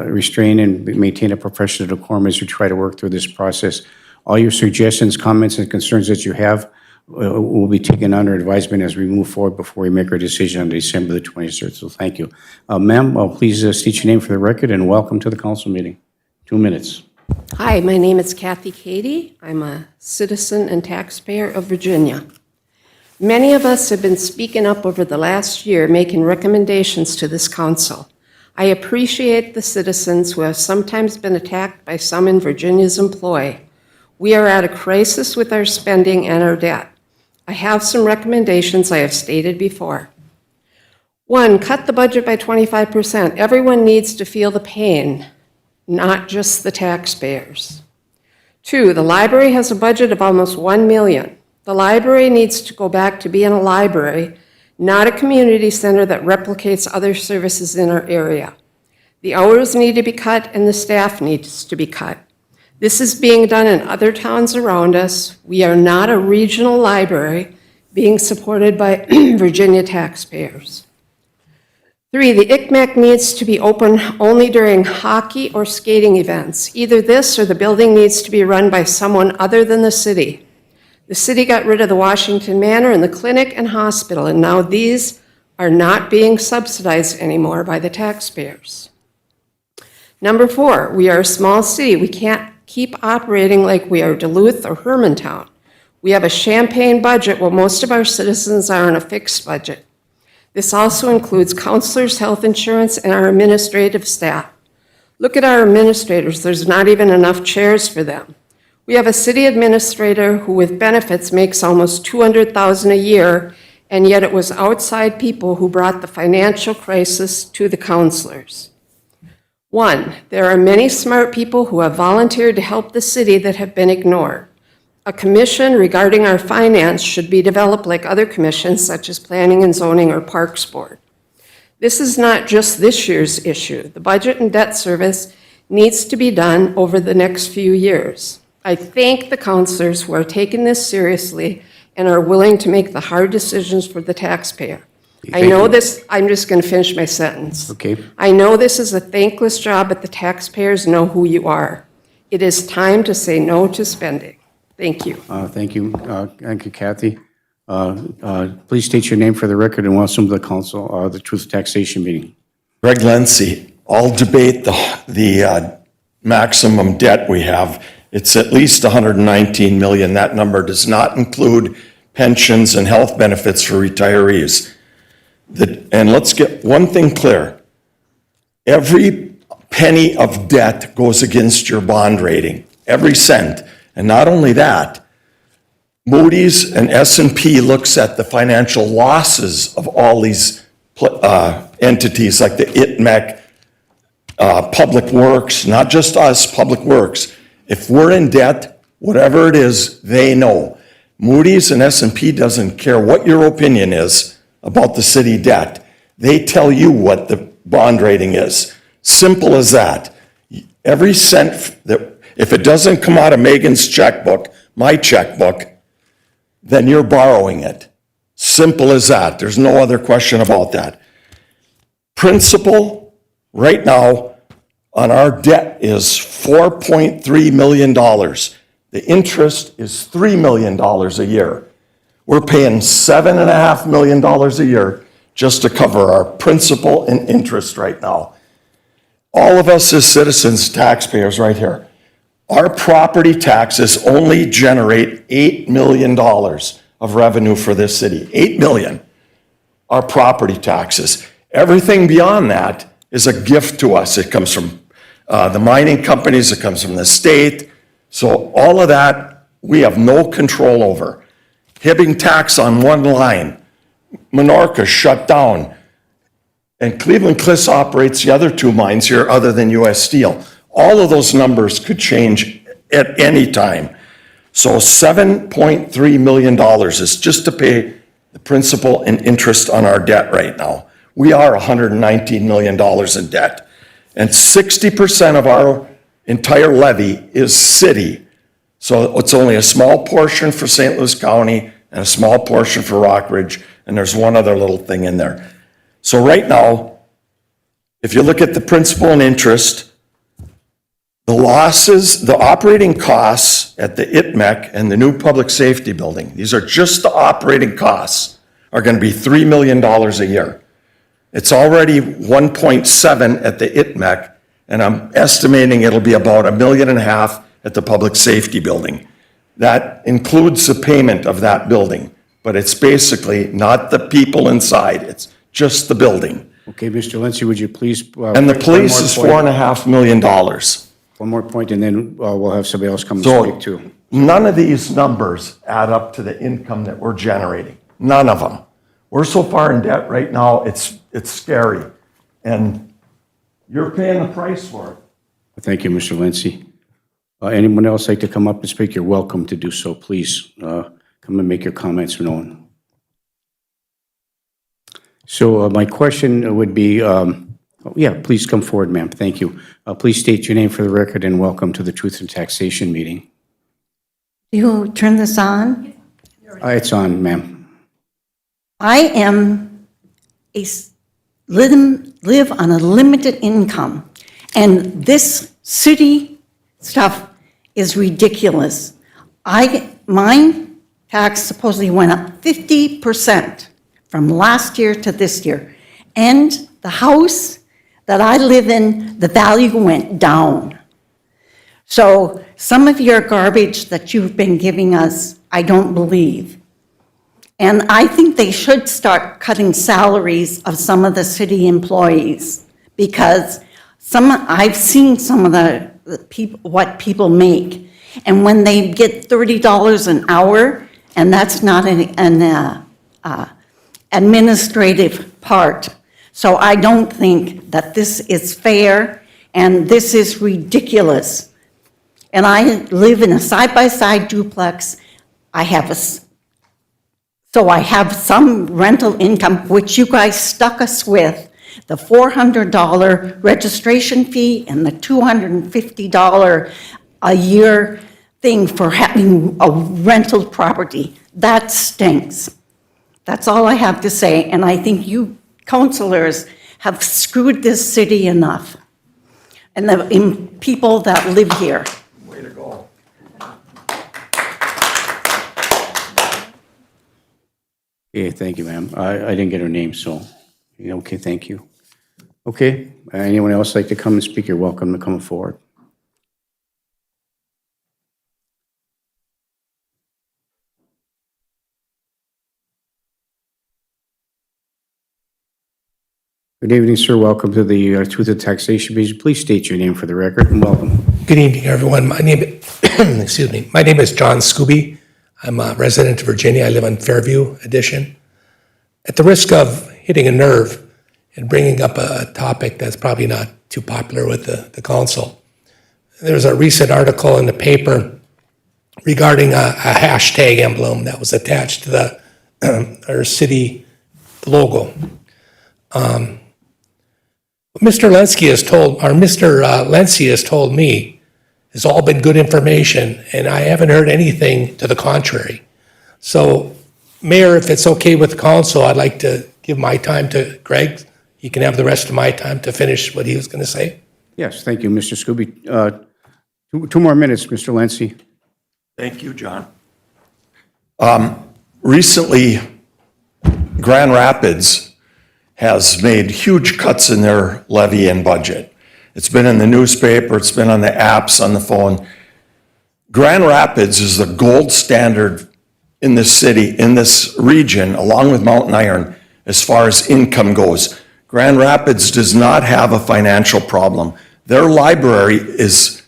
restrain and maintain a professional decorum as you try to work through this process. All your suggestions, comments, and concerns that you have will be taken under advisement as we move forward before we make our decision on December the 23rd. So thank you. Ma'am, please state your name for the record and welcome to the council meeting. 2 minutes. Hi, my name is Kathy Cady. I'm a citizen and taxpayer of Virginia. Many of us have been speaking up over the last year, making recommendations to this council. I appreciate the citizens who have sometimes been attacked by some in Virginia's employ. We are at a crisis with our spending and our debt. I have some recommendations I have stated before. 1, cut the budget by 25%. Everyone needs to feel the pain, not just the taxpayers. 2, the library has a budget of almost $1 million. The library needs to go back to being a library, not a community center that replicates other services in our area. The hours need to be cut and the staff needs to be cut. This is being done in other towns around us. We are not a regional library being supported by Virginia taxpayers. 3, the ICMAC needs to be open only during hockey or skating events. Either this or the building needs to be run by someone other than the city. The city got rid of the Washington Manor and the clinic and hospital, and now these are not being subsidized anymore by the taxpayers. Number 4, we are a small city. We can't keep operating like we are Duluth or Hermantown. We have a champagne budget while most of our citizens are on a fixed budget. This also includes counselors, health insurance, and our administrative staff. Look at our administrators. There's not even enough chairs for them. We have a city administrator who with benefits makes almost $200,000 a year, and yet it was outside people who brought the financial crisis to the counselors. 1, there are many smart people who have volunteered to help the city that have been ignored. A commission regarding our finance should be developed like other commissions such as Planning and Zoning or Parks Board. This is not just this year's issue. The budget and debt service needs to be done over the next few years. I thank the counselors who are taking this seriously and are willing to make the hard decisions for the taxpayer. I know this, I'm just going to finish my sentence. Okay. I know this is a thankless job, but the taxpayers know who you are. It is time to say no to spending. Thank you. Thank you. Thank you, Kathy. Please state your name for the record and welcome to the council, the Truth Taxation meeting. Greg Lency, I'll debate the maximum debt we have. It's at least 119 million. That number does not include pensions and health benefits for retirees. And let's get one thing clear. Every penny of debt goes against your bond rating, every cent. And not only that, Moody's and S&P looks at the financial losses of all these entities like the ITMEC, Public Works, not just us, Public Works. If we're in debt, whatever it is, they know. Moody's and S&P doesn't care what your opinion is about the city debt. They tell you what the bond rating is. Simple as that. Every cent that, if it doesn't come out of Megan's checkbook, my checkbook, then you're borrowing it. Simple as that. There's no other question about that. Principal right now on our debt is $4.3 million. The interest is $3 million a year. We're paying $7.5 million a year just to cover our principal and interest right now. All of us as citizens, taxpayers right here, our property taxes only generate $8 million of revenue for this city. $8 million, our property taxes. Everything beyond that is a gift to us. It comes from the mining companies, it comes from the state. So all of that, we have no control over. Hibbing tax on one line, Menorca shut down, and Cleveland Cliffs operates the other 2 mines here other than U.S. Steel. All of those numbers could change at any time. So $7.3 million is just to pay the principal and interest on our debt right now. We are $119 million in debt. And 60% of our entire levy is city. So it's only a small portion for St. Louis County and a small portion for Rockridge, and there's one other little thing in there. So right now, if you look at the principal and interest, the losses, the operating costs at the ITMEC and the new public safety building, these are just the operating costs, are going to be $3 million a year. It's already 1.7 at the ITMEC, and I'm estimating it'll be about $1.5 million at the public safety building. That includes the payment of that building. but it's basically not the people inside, it's just the building. Okay, Mr. Lindsay, would you please? And the police is $4.5 million. One more point, and then we'll have somebody else come and So speak too. none of these numbers add up to the income that we're generating. None of them. We're so far in debt right now, it's scary. And you're paying the price for it. Thank you, Mr. Lindsay. Anyone else like to come up and speak? You're welcome to do so. Please come and make your comments known. So my question would be, yeah, please come forward, ma'am. Thank you. Please state your name for the record and welcome to the Truth and Taxation meeting. You turn this on? It's on, ma'am. I am live on a limited income, and this city stuff is ridiculous. My tax supposedly went up 50% from last year to this year, and the house that I live in, the value went down. So some of your garbage that you've been giving us, I don't believe. And I think they should start cutting salaries of some of the city employees, because I've seen some of the people, what people make. And when they get $30 an hour, and that's not an administrative part. So I don't think that this is fair, and this is ridiculous. And I live in a side-by-side duplex. So I have some rental income, which you guys stuck us with, the $400 registration fee and the $250 a year thing for having a rental property. That stinks. That's all I have to say, and I think you councilors have screwed this city enough, and the people that live here. Way to go. Okay, thank you, ma'am. I didn't get her name, so, okay, thank you. Okay, anyone else like to come and speak? You're welcome to come forward. Good evening, sir. Welcome to the Truth and Taxation meeting. Please state your name for the record and welcome. Good evening, everyone. My name, excuse me. My name is John Scooby. I'm a resident of Virginia. I live on Fairview Edition. At the risk of hitting a nerve and bringing up a topic that's probably not too popular with the council, there's a recent article in the paper regarding a hashtag emblem that was attached to our city logo. Mr. Lenski has told me has all been good information, and I haven't heard anything to the contrary. So, Mayor, if it's okay with the council, I'd like to give my time to Greg. He can have the rest of my time to finish what he was going to say. Yes, thank you, Mr. Scooby. Two more minutes, Mr. Lenski. Thank you, John. Recently, Grand Rapids has made huge cuts in their levy and budget. It's been in the newspaper, it's been on the apps, on the phone. Grand Rapids is the gold standard in this city, in this region, along with Mountain Iron, as far as income goes. Grand Rapids does not have a financial problem. Their library is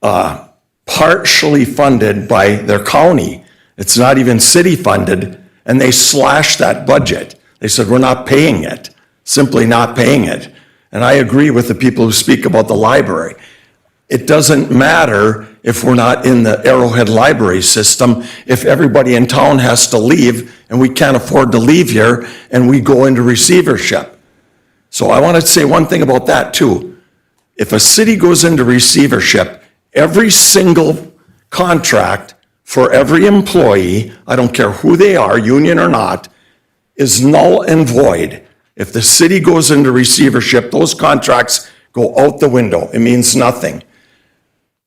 partially funded by their county. It's not even city funded, and they slashed that budget. They said, we're not paying it, simply not paying it. And I agree with the people who speak about the library. It doesn't matter if we're not in the Arrowhead library system, if everybody in town has to leave and we can't afford to leave here and we go into receivership. So I want to say one thing about that too. If a city goes into receivership, every single contract for every employee, I don't care who they are, union or not, is null and void. If the city goes into receivership, those contracts go out the window. It means nothing.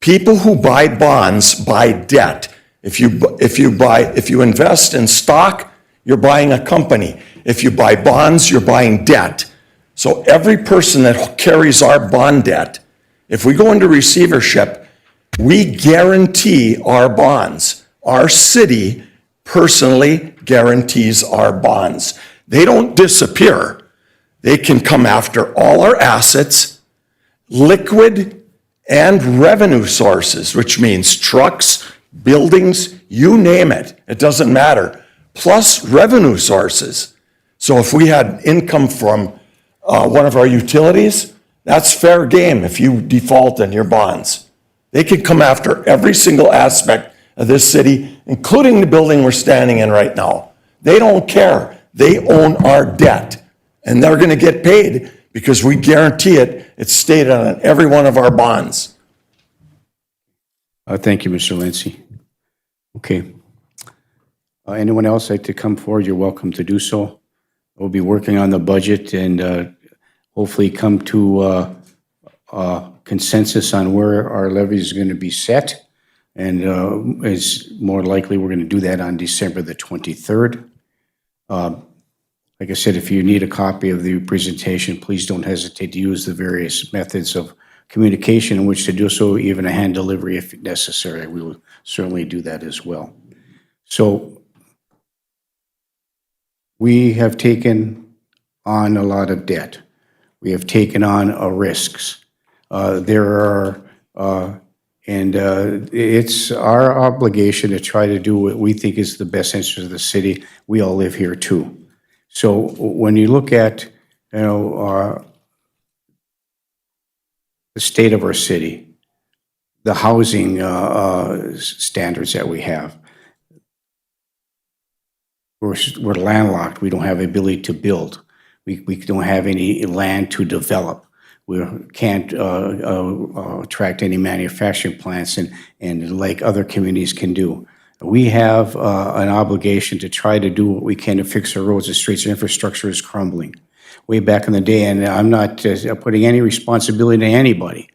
People who buy bonds buy debt. If you invest in stock, you're buying a company. If you buy bonds, you're buying debt. So every person that carries our bond debt, if we go into receivership, we guarantee our bonds. Our city personally guarantees our bonds. They don't disappear. They can come after all our assets, liquid and revenue sources, which means trucks, buildings, you name it. It doesn't matter. Plus revenue sources. So if we had income from one of our utilities, that's fair game if you default on your bonds. They can come after every single aspect of this city, including the building we're standing in right now. They don't care. They own our debt, and they're going to get paid because we guarantee it. It's stated on every one of our bonds. Thank you, Mr. Lindsay. Okay. Anyone else like to come forward? You're welcome to do so. We'll be working on the budget and hopefully come to consensus on where our levy is going to be set. And it's more likely we're going to do that on December the 23rd. Like I said, if you need a copy of the presentation, please don't hesitate to use the various methods of communication in which to do so, even a hand delivery if necessary. We will certainly do that as well. So we have taken on a lot of debt. We have taken on risks. It's our obligation to try to do what we think is the best interest of the city. We all live here too. So when you look at, the state of our city, the housing standards that we have, we're landlocked. We don't have the ability to build. We don't have any land to develop. We can't attract any manufacturing plants and like other communities can do. We have an obligation to try to do what we can to fix our roads and streets. Our infrastructure is crumbling. Way back in the day, and I'm not putting any responsibility to anybody,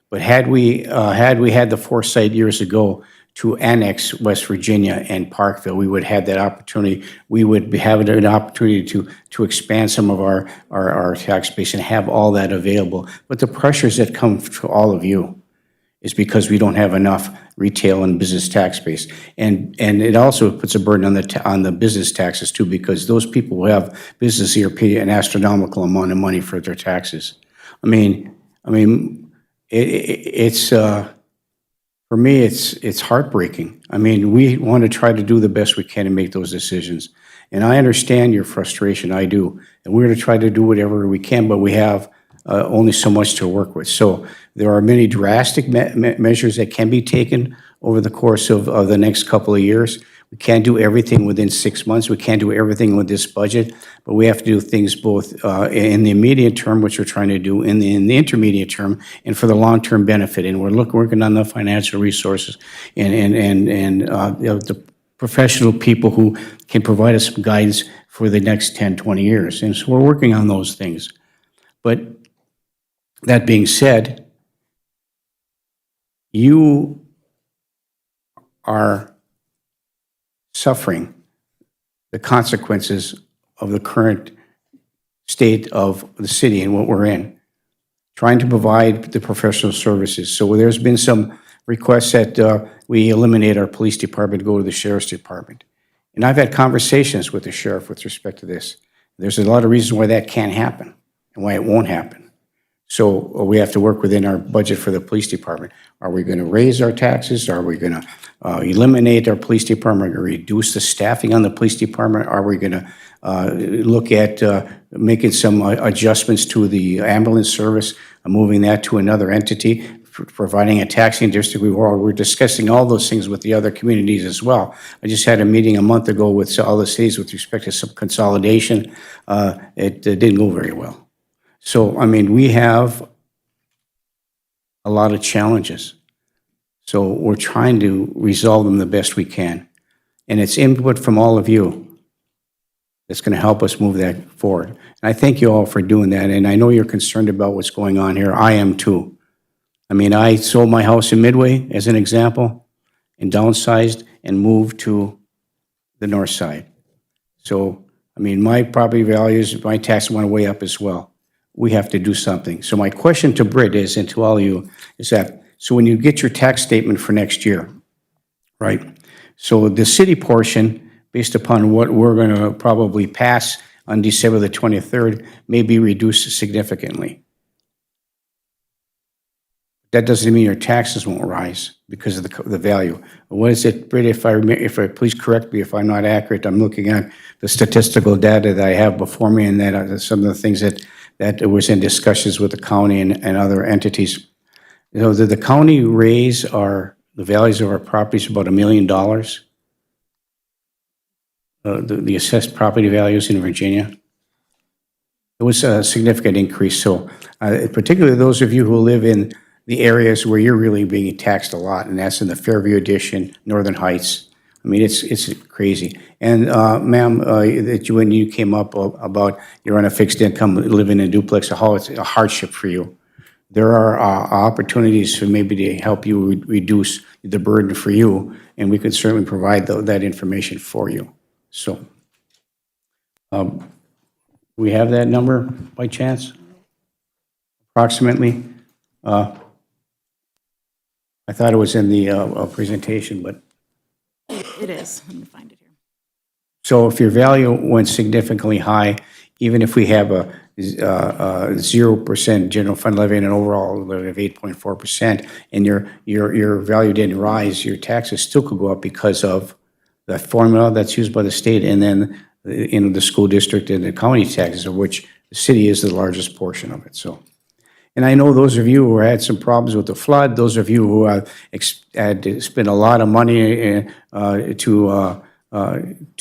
but had we had the foresight years ago to annex West Virginia and Parkville, we would have that opportunity. We would be having an opportunity to expand some of our tax base and have all that available. But the pressures that come to all of you is because we don't have enough retail and business tax base, and it also puts a burden on the business taxes too, because those people who have business here pay an astronomical amount of money for their taxes. It's for me, it's heartbreaking. We want to try to do the best we can and make those decisions, and I understand your frustration. I do, and we're going to try to do whatever we can, but we have only so much to work with. So there are many drastic measures that can be taken over the course of the next couple of years. We can't do everything within 6 months. We can't do everything with this budget, but we have to do things both in the immediate term, which we're trying to do, in the intermediate term, and for the long-term benefit. And we're working on the financial resources and the professional people who can provide us some guidance for the next 10, 20 years. And so we're working on those things. But that being said, you are suffering the consequences of the current state of the city and what we're in, trying to provide the professional services. So there's been some requests that we eliminate our police department, go to the sheriff's department. And I've had conversations with the sheriff with respect to this. There's a lot of reasons why that can't happen and why it won't happen. So we have to work within our budget for the police department. Are we going to raise our taxes? Are we going to eliminate our police department or reduce the staffing on the police department? Are we going to look at making some adjustments to the ambulance service, moving that to another entity, providing a taxing district? We're discussing all those things with the other communities as well. I just had a meeting a month ago with all the cities with respect to some consolidation. It didn't go very well. So, we have a lot of challenges. So we're trying to resolve them the best we can. And it's input from all of you that's going to help us move that forward. And I thank you all for doing that. And I know you're concerned about what's going on here. I am too. I sold my house in Midway, as an example, and downsized and moved to the north side. So, my property values, my taxes went way up as well. We have to do something. So my question to Britt is, and to all of you, is that, so when you get your tax statement for next year, right? So the city portion based upon what we're going to probably pass on December the 23rd, may be reduced significantly. That doesn't mean your taxes won't rise because of the value. What is it, Britt, if I please correct me if I'm not accurate, I'm looking at the statistical data that I have before me, and that are some of the things that was in discussions with the county and other entities. You know, did the county raise the values of our properties about $1 million? The assessed property values in Virginia? It was a significant increase. So particularly those of you who live in the areas where you're really being taxed a lot, and that's in the Fairview Addition, Northern Heights. I mean, it's crazy. And ma'am, when you came up about you're on a fixed income, living in a duplex, how it's a hardship for you. There are opportunities for maybe to help you reduce the burden for you, and we could certainly provide that information for you. So, we have that number by chance? Approximately? I thought it was in the presentation, but. It is. Let me find it here. So if your value went significantly high, even if we have a 0% general fund levy and an overall levy of 8.4%, and your value didn't rise, your taxes still could go up because of that formula that's used by the state, and then in the school district and the county taxes, of which the city is the largest portion of it. So. And I know those of you who had some problems with the flood, those of you who had to spend a lot of money to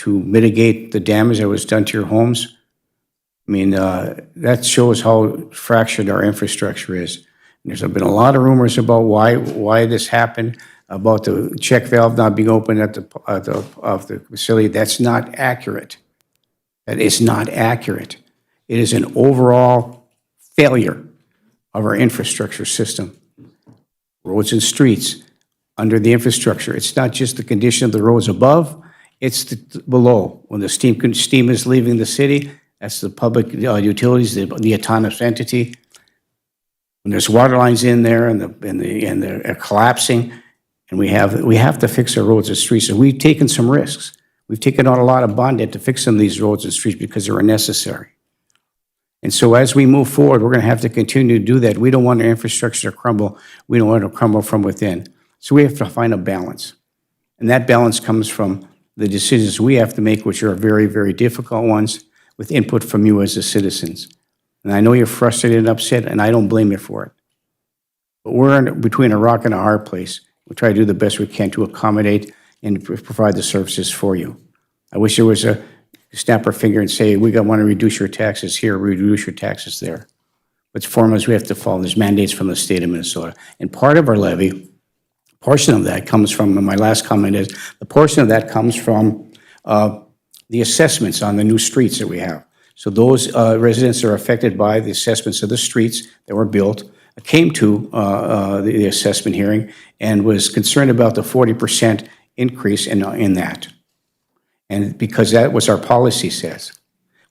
mitigate the damage that was done to your homes, I mean, that shows how fractured our infrastructure is. And there's been a lot of rumors about why this happened, about the check valve not being open of the facility. That's not accurate. That is not accurate. It is an overall failure of our infrastructure system. Roads and streets, under the infrastructure. It's not just the condition of the roads above, it's below. When the steam is leaving the city, that's the public utilities, the autonomous entity. When there's water lines in there and they're collapsing, and we have to fix our roads and streets. And we've taken some risks. We've taken out a lot of bond debt to fix some of these roads and streets because they were necessary. And so as we move forward, we're going to have to continue to do that. We don't want our infrastructure to crumble. We don't want it to crumble from within. So we have to find a balance. And that balance comes from the decisions we have to make, which are very, very difficult ones, with input from you as the citizens. And I know you're frustrated and upset, and I don't blame you for it. But we're between a rock and a hard place. We'll try to do the best we can to accommodate and provide the services for you. I wish there was a snap our finger and say, we want to reduce your taxes here, reduce your taxes there. But formulas we have to follow. There's mandates from the state of Minnesota. And part of our levy, portion of that comes from, and my last comment is, the portion of that comes from the assessments on the new streets that we have. So those residents that are affected by the assessments of the streets that were built came to the assessment hearing and was concerned about the 40% increase in that. And because that was our policy says.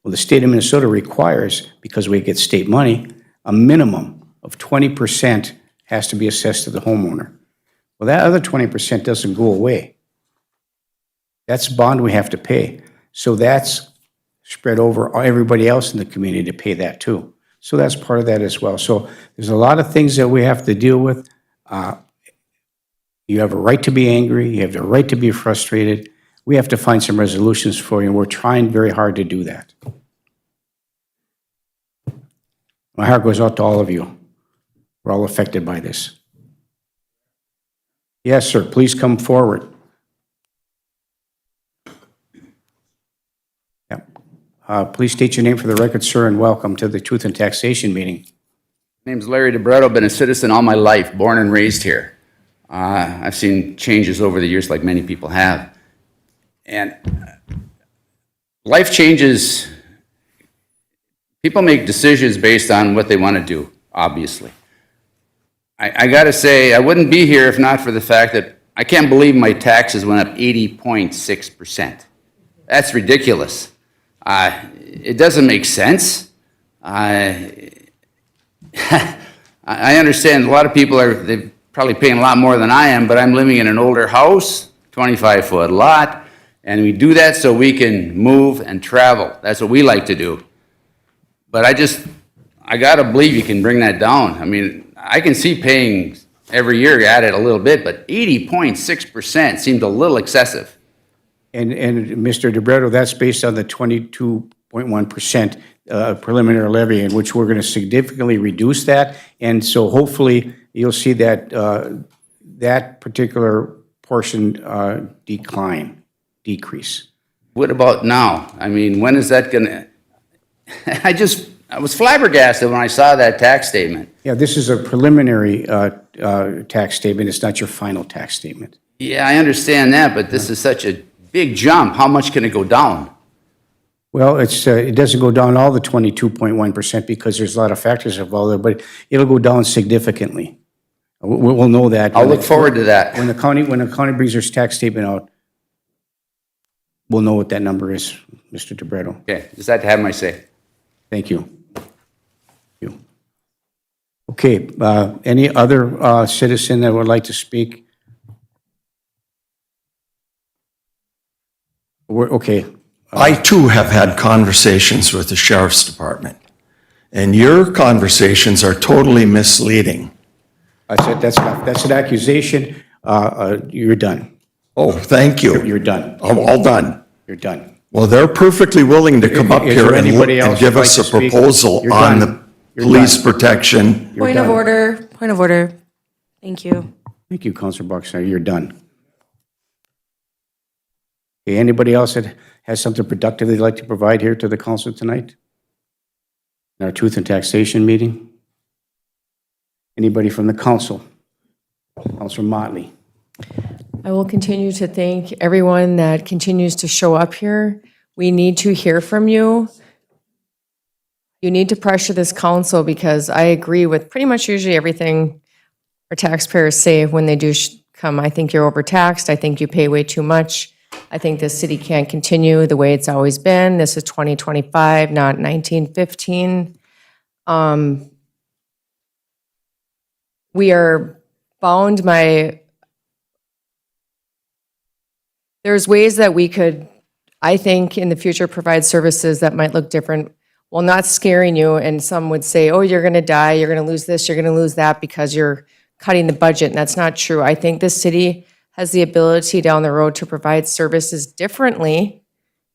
Well, the state of Minnesota requires, because we get state money, a minimum of 20% has to be assessed to the homeowner. Well, that other 20% doesn't go away. That's a bond we have to pay. So that's spread over everybody else in the community to pay that too. So that's part of that as well. So there's a lot of things that we have to deal with. You have a right to be angry. You have the right to be frustrated. We have to find some resolutions for you, and we're trying very hard to do that. My heart goes out to all of you. We're all affected by this. Yes, sir, please come forward. Yep. Please state your name for the record, sir, and welcome to the Truth and Taxation meeting. My name's Larry DeBretto, been a citizen all my life, born and raised here. I've seen changes over the years like many people have. And life changes. People make decisions based on what they want to do, obviously. I got to say, I wouldn't be here if not for the fact that I can't believe my taxes went up 80.6%. That's ridiculous. It doesn't make sense. I understand a lot of people they're probably paying a lot more than I am, but I'm living in an older house, 25-foot lot, And we do that so we can move and travel. That's what we like to do. But I gotta believe you can bring that down. I mean, I can see paying every year at it a little bit, but 80.6% seems a little excessive. And Mr. DeBretto, that's based on the 22.1% preliminary levy, in which we're going to significantly reduce that. And so hopefully you'll see that that particular portion decrease. What about now? I mean, when is that gonna, I was flabbergasted when I saw that tax statement. Yeah, this is a preliminary tax statement. It's not your final tax statement. Yeah, I understand that, but this is such a big jump. How much can it go down? Well, it doesn't go down all the 22.1% because there's a lot of factors involved there, but it'll go down significantly. We'll know that. I'll look forward to that. When the county brings their tax statement out, we'll know what that number is, Mr. DeBretto. Okay, just had to have my say. Thank you. Okay, any other citizen that would like to speak? Okay. I too have had conversations with the sheriff's department, and your conversations are totally misleading. That's an accusation. You're done. Oh, thank you. You're done. I'm all done. You're done. Well, they're perfectly willing to come up Is here there and anybody else give who'd us a like to speak? proposal You're on done. the You're police done. protection. You're Point of done. order, point of order. Thank you. Thank you, Councilor Boxell. You're done. Okay, anybody else that has something productive they'd like to provide here to the council tonight? In our Truth and Taxation meeting? Anybody from the council? Councilor Motley. I will continue to thank everyone that continues to show up here. We need to hear from you. You need to pressure this council because I agree with pretty much usually everything our taxpayers say when they do come. I think you're overtaxed. I think you pay way too much. I think this city can't continue the way it's always been. This is 2025, not 1915. We are bound by, there's ways that we could, I think, in the future provide services that might look different while not scaring you. And some would say, oh, you're going to die, you're going to lose this, you're going to lose that because you're cutting the budget. And that's not true. I think this city has the ability down the road to provide services differently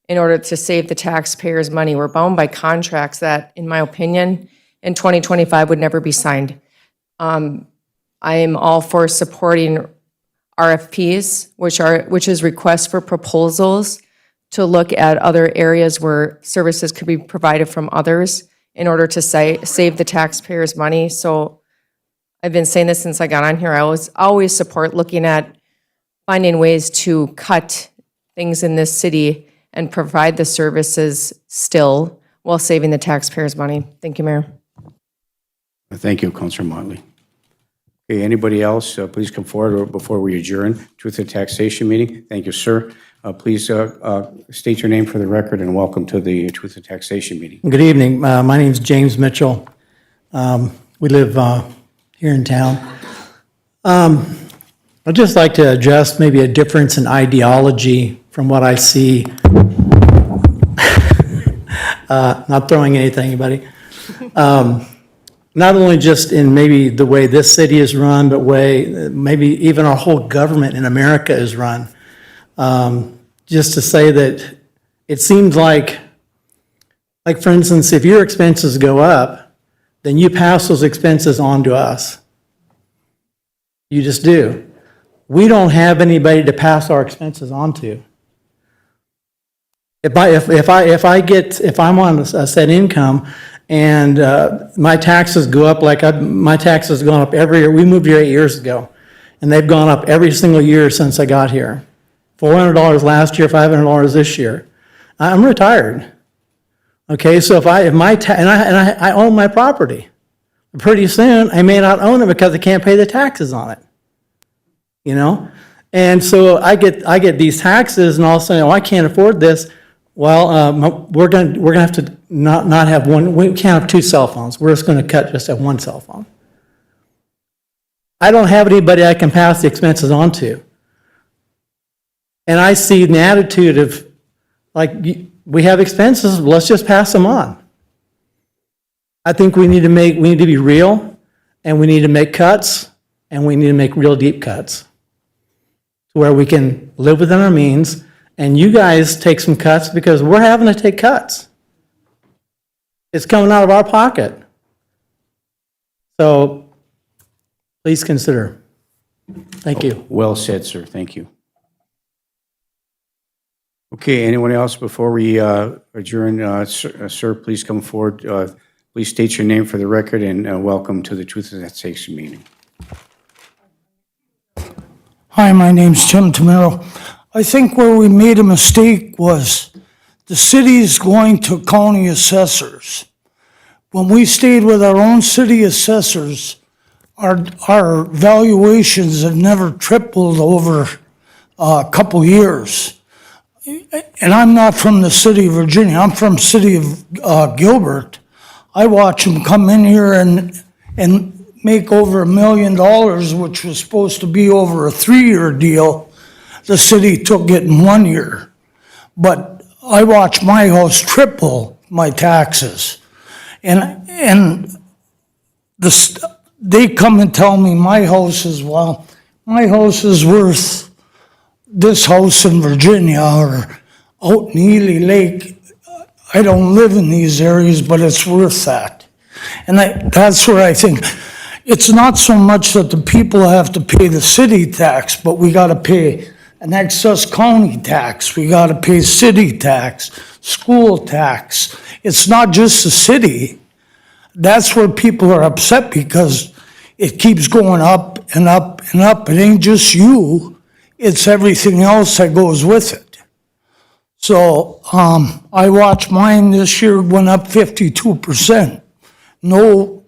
in order to save the taxpayers money. We're bound by contracts that, in my opinion, in 2025 would never be signed. I am all for supporting RFPs, which is requests for proposals to look at other areas where services could be provided from others in order to save the taxpayers money. So I've been saying this since I got on here. I always support looking at finding ways to cut things in this city and provide the services still while saving the taxpayers money. Thank you, Mayor. Thank you, Councilor Motley. Okay, anybody else, please come forward before we adjourn Truth and Taxation meeting. Thank you, sir. Please state your name for the record and welcome to the Truth and Taxation meeting. Good evening. My name is James Mitchell. We live here in town. I'd just like to address maybe a difference in ideology from what I see. Not throwing anything, buddy. Not only just in maybe the way this city is run, but maybe even our whole government in America is run. Just to say that it seems like for instance, if your expenses go up, then you pass those expenses on to us. You just do. We don't have anybody to pass our expenses on to. If I'm on a set income and my taxes go up my taxes have gone up every year. We moved here 8 years ago, and they've gone up every single year since I got here. $400 last year, $500 this year. I'm retired. Okay, so I own my property. Pretty soon, I may not own it because I can't pay the taxes on it. You know, and so I get these taxes, and all of a sudden, I can't afford this. Well, we're gonna have to not have one. We can't have two cell phones. We're just going to just have one cell phone. I don't have anybody I can pass the expenses on to. And I see an attitude of, like, we have expenses, let's just pass them on. I think we need to be real, and we need to make cuts, and we need to make real deep cuts to where we can live within our means, and you guys take some cuts because we're having to take cuts. It's coming out of our pocket. So please consider. Thank you. Well said, sir. Thank you. Okay, anyone else before we adjourn? Sir, please come forward. Please state your name for the record, and welcome to the Truth and Taxation meeting. Hi, my name's Tim Tamero. I think where we made a mistake was the city's going to county assessors. When we stayed with our own city assessors, our valuations have never tripled over a couple years. And I'm not from the city of Virginia, I'm from city of Gilbert. I watch them come in here and make over $1 million, which was supposed to be over a 3-year deal. The city took it in 1 year. But I watch my house triple my taxes. And they come and tell me my house is worth this house in Virginia or out in Ely Lake. I don't live in these areas, but it's worth that. And that's where I think it's not so much that the people have to pay the city tax, but we got to pay an excess county tax. We got to pay city tax, school tax. It's not just the city. That's where people are upset because it keeps going up and up and up. It ain't just you. It's everything else that goes with it. So I watched mine this year went up 52%. No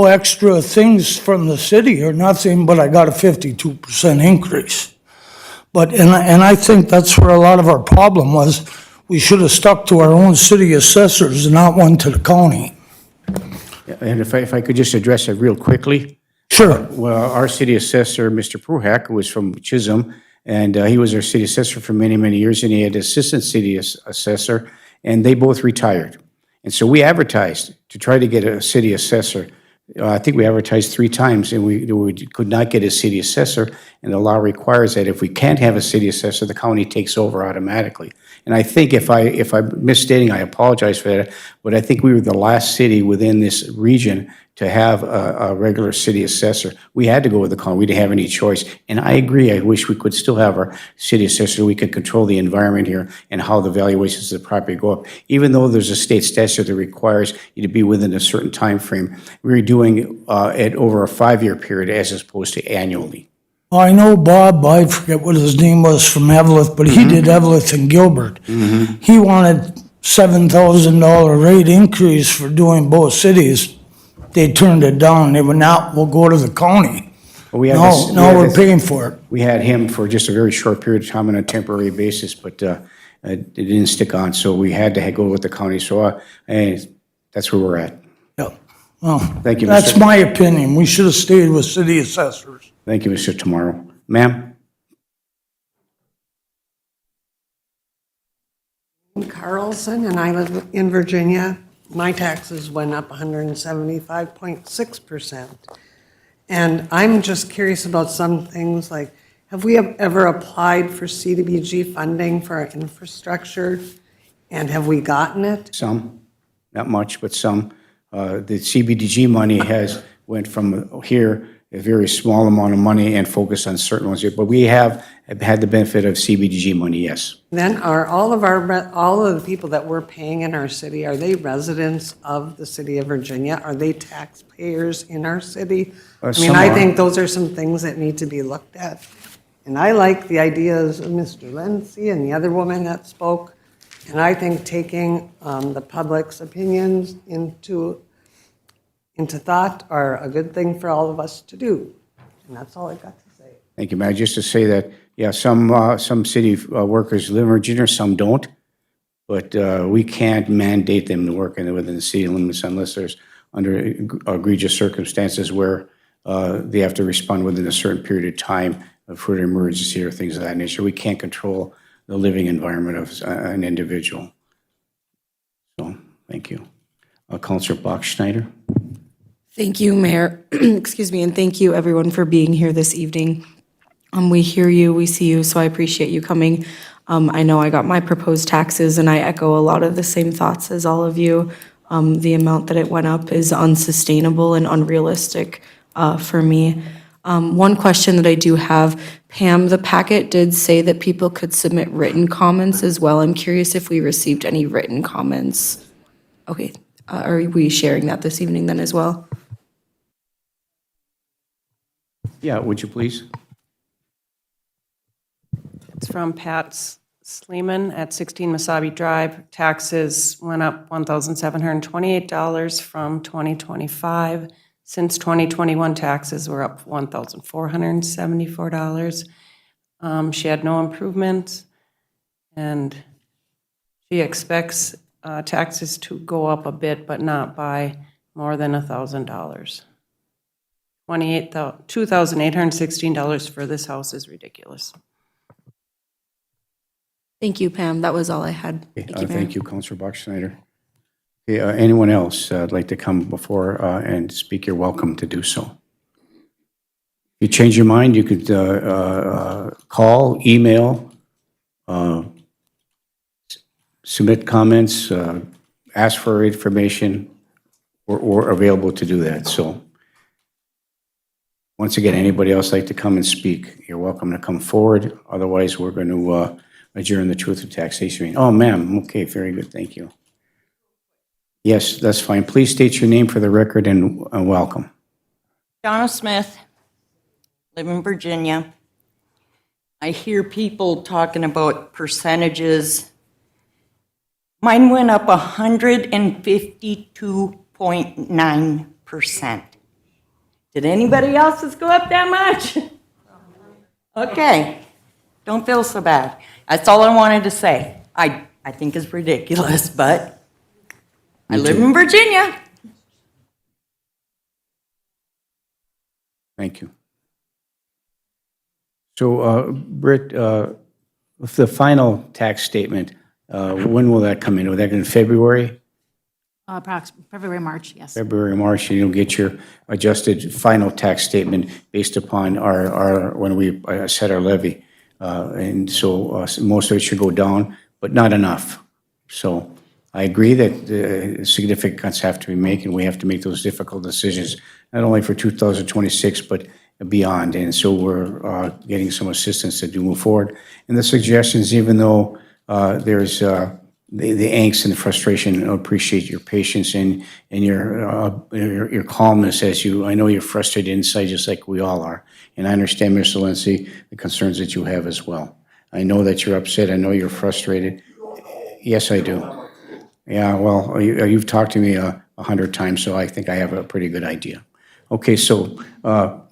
extra things from the city or nothing, but I got a 52% increase. And I think that's where a lot of our problem was. We should have stuck to our own city assessors and not one to the county. And if I could just address it real quickly. Sure. Well, our city assessor, Mr. Pruhak, was from Chisholm, and he was our city assessor for many, many years, and he had assistant city assessor, and they both retired. And so we advertised to try to get a city assessor. I think we advertised 3 times, and we could not get a city assessor, and the law requires that if we can't have a city assessor, the county takes over automatically. And I think if I'm misstating, I apologize for that, but I think we were the last city within this region to have a regular city assessor. We had to go with the county. We didn't have any choice. And I agree, I wish we could still have our city assessor. We could control the environment here and how the valuations of the property go up. Even though there's a state statute that requires you to be within a certain time frame, we're doing it over a 5-year period as opposed to annually. I know Bob, I forget what his name was, from Evelyn, but he did Evelyn and Gilbert. He wanted $7,000 rate increase for doing both cities. They turned it down. They went out, we'll go to the county. Now we're paying for it. We had him for just a very short period of time on a temporary basis, but it didn't stick on, so we had to go with the county. So that's where we're at. Yeah. Well, thank you, that's my opinion. We should have stayed with city assessors. Thank you, Mr. Tamaro. Ma'am? Carlson, and I live in Virginia. My taxes went up 175.6%. And I'm just curious about some things like, have we ever applied for CDBG funding for our infrastructure? And have we gotten it? Some, not much, but some. The CBDG money went from here, a very small amount of money, and focused on certain ones here. But we have had the benefit of CBDG money, yes. Then are all of the people that we're paying in our city, are they residents of the city of Virginia? Are they taxpayers in our city? I think those are some things that need to be looked at. And I like the ideas of Mr. Lindsay and the other woman that spoke. And I think taking the public's opinions into thought are a good thing for all of us to do. And that's all I got to say. Thank you, Mayor. Just to say that, yeah, some city workers live in Virginia, some don't. But we can't mandate them to work within the city limits unless there's under egregious circumstances where they have to respond within a certain period of time for an emergency or things of that nature. We can't control the living environment of an individual. So, thank you. Counselor Bachschnider? Thank you, Mayor. Excuse me, and thank you, everyone, for being here this evening. We hear you, we see you, so I appreciate you coming. I know I got my proposed taxes, and I echo a lot of the same thoughts as all of you. The amount that it went up is unsustainable and unrealistic for me. One question that I do have, Pam, the packet did say that people could submit written comments as well. I'm curious if we received any written comments. Okay, are we sharing that this evening then as well? Yeah, would you please? It's from Pat Sleeman at 16 Masabi Drive. Taxes went up $1,728 from 2025. Since 2021, taxes were up $1,474. She had no improvements, and she expects taxes to go up a bit, but not by more than $1,000. $2,816 for this house is ridiculous. Thank you, Pam. That was all I had. Thank you, Mayor. Thank you, Counselor Bachschnider. Okay, anyone else like to come before and speak? You're welcome to do so. If you change your mind, you could call, email, submit comments, ask for information, or available to do that. So once again, anybody else like to come and speak, you're welcome to come forward. Otherwise, we're going to adjourn the Truth and Taxation meeting. Oh, ma'am. Okay, very good. Thank you. Yes, that's fine. Please state your name for the record and welcome. Donna Smith, live in Virginia. I hear people talking about percentages. Mine went up 152.9%. Did anybody else's go up that much? Okay, don't feel so bad. That's all I wanted to say. I think it's ridiculous, but I live in Virginia. Thank you. So, Britt, with the final tax statement, when will that come in? Will that come in February? Approximately February, March, yes. February, March, and you'll get your adjusted final tax statement based upon our when we set our levy. And so most of it should go down, but not enough. So I agree that significant cuts have to be made, and we have to make those difficult decisions, not only for 2026, but beyond. And so we're getting some assistance to do move forward. And the suggestions, even though there's the angst and the frustration, I appreciate your patience and your calmness as I know you're frustrated inside just like we all are. And I understand, Mr. Lindsay, the concerns that you have as well. I know that you're upset. I know you're frustrated. Yes, I do. Yeah, well, you've talked to me 100 times, so I think I have a pretty good idea. Okay, so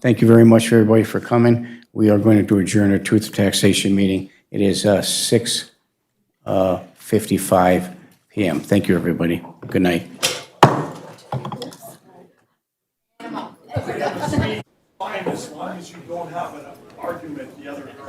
thank you very much, everybody, for coming. We are going to adjourn our Truth and Taxation meeting. It is 6:55 p.m. Thank you, everybody. Good night. Fine, as long as you don't have an argument the other direction.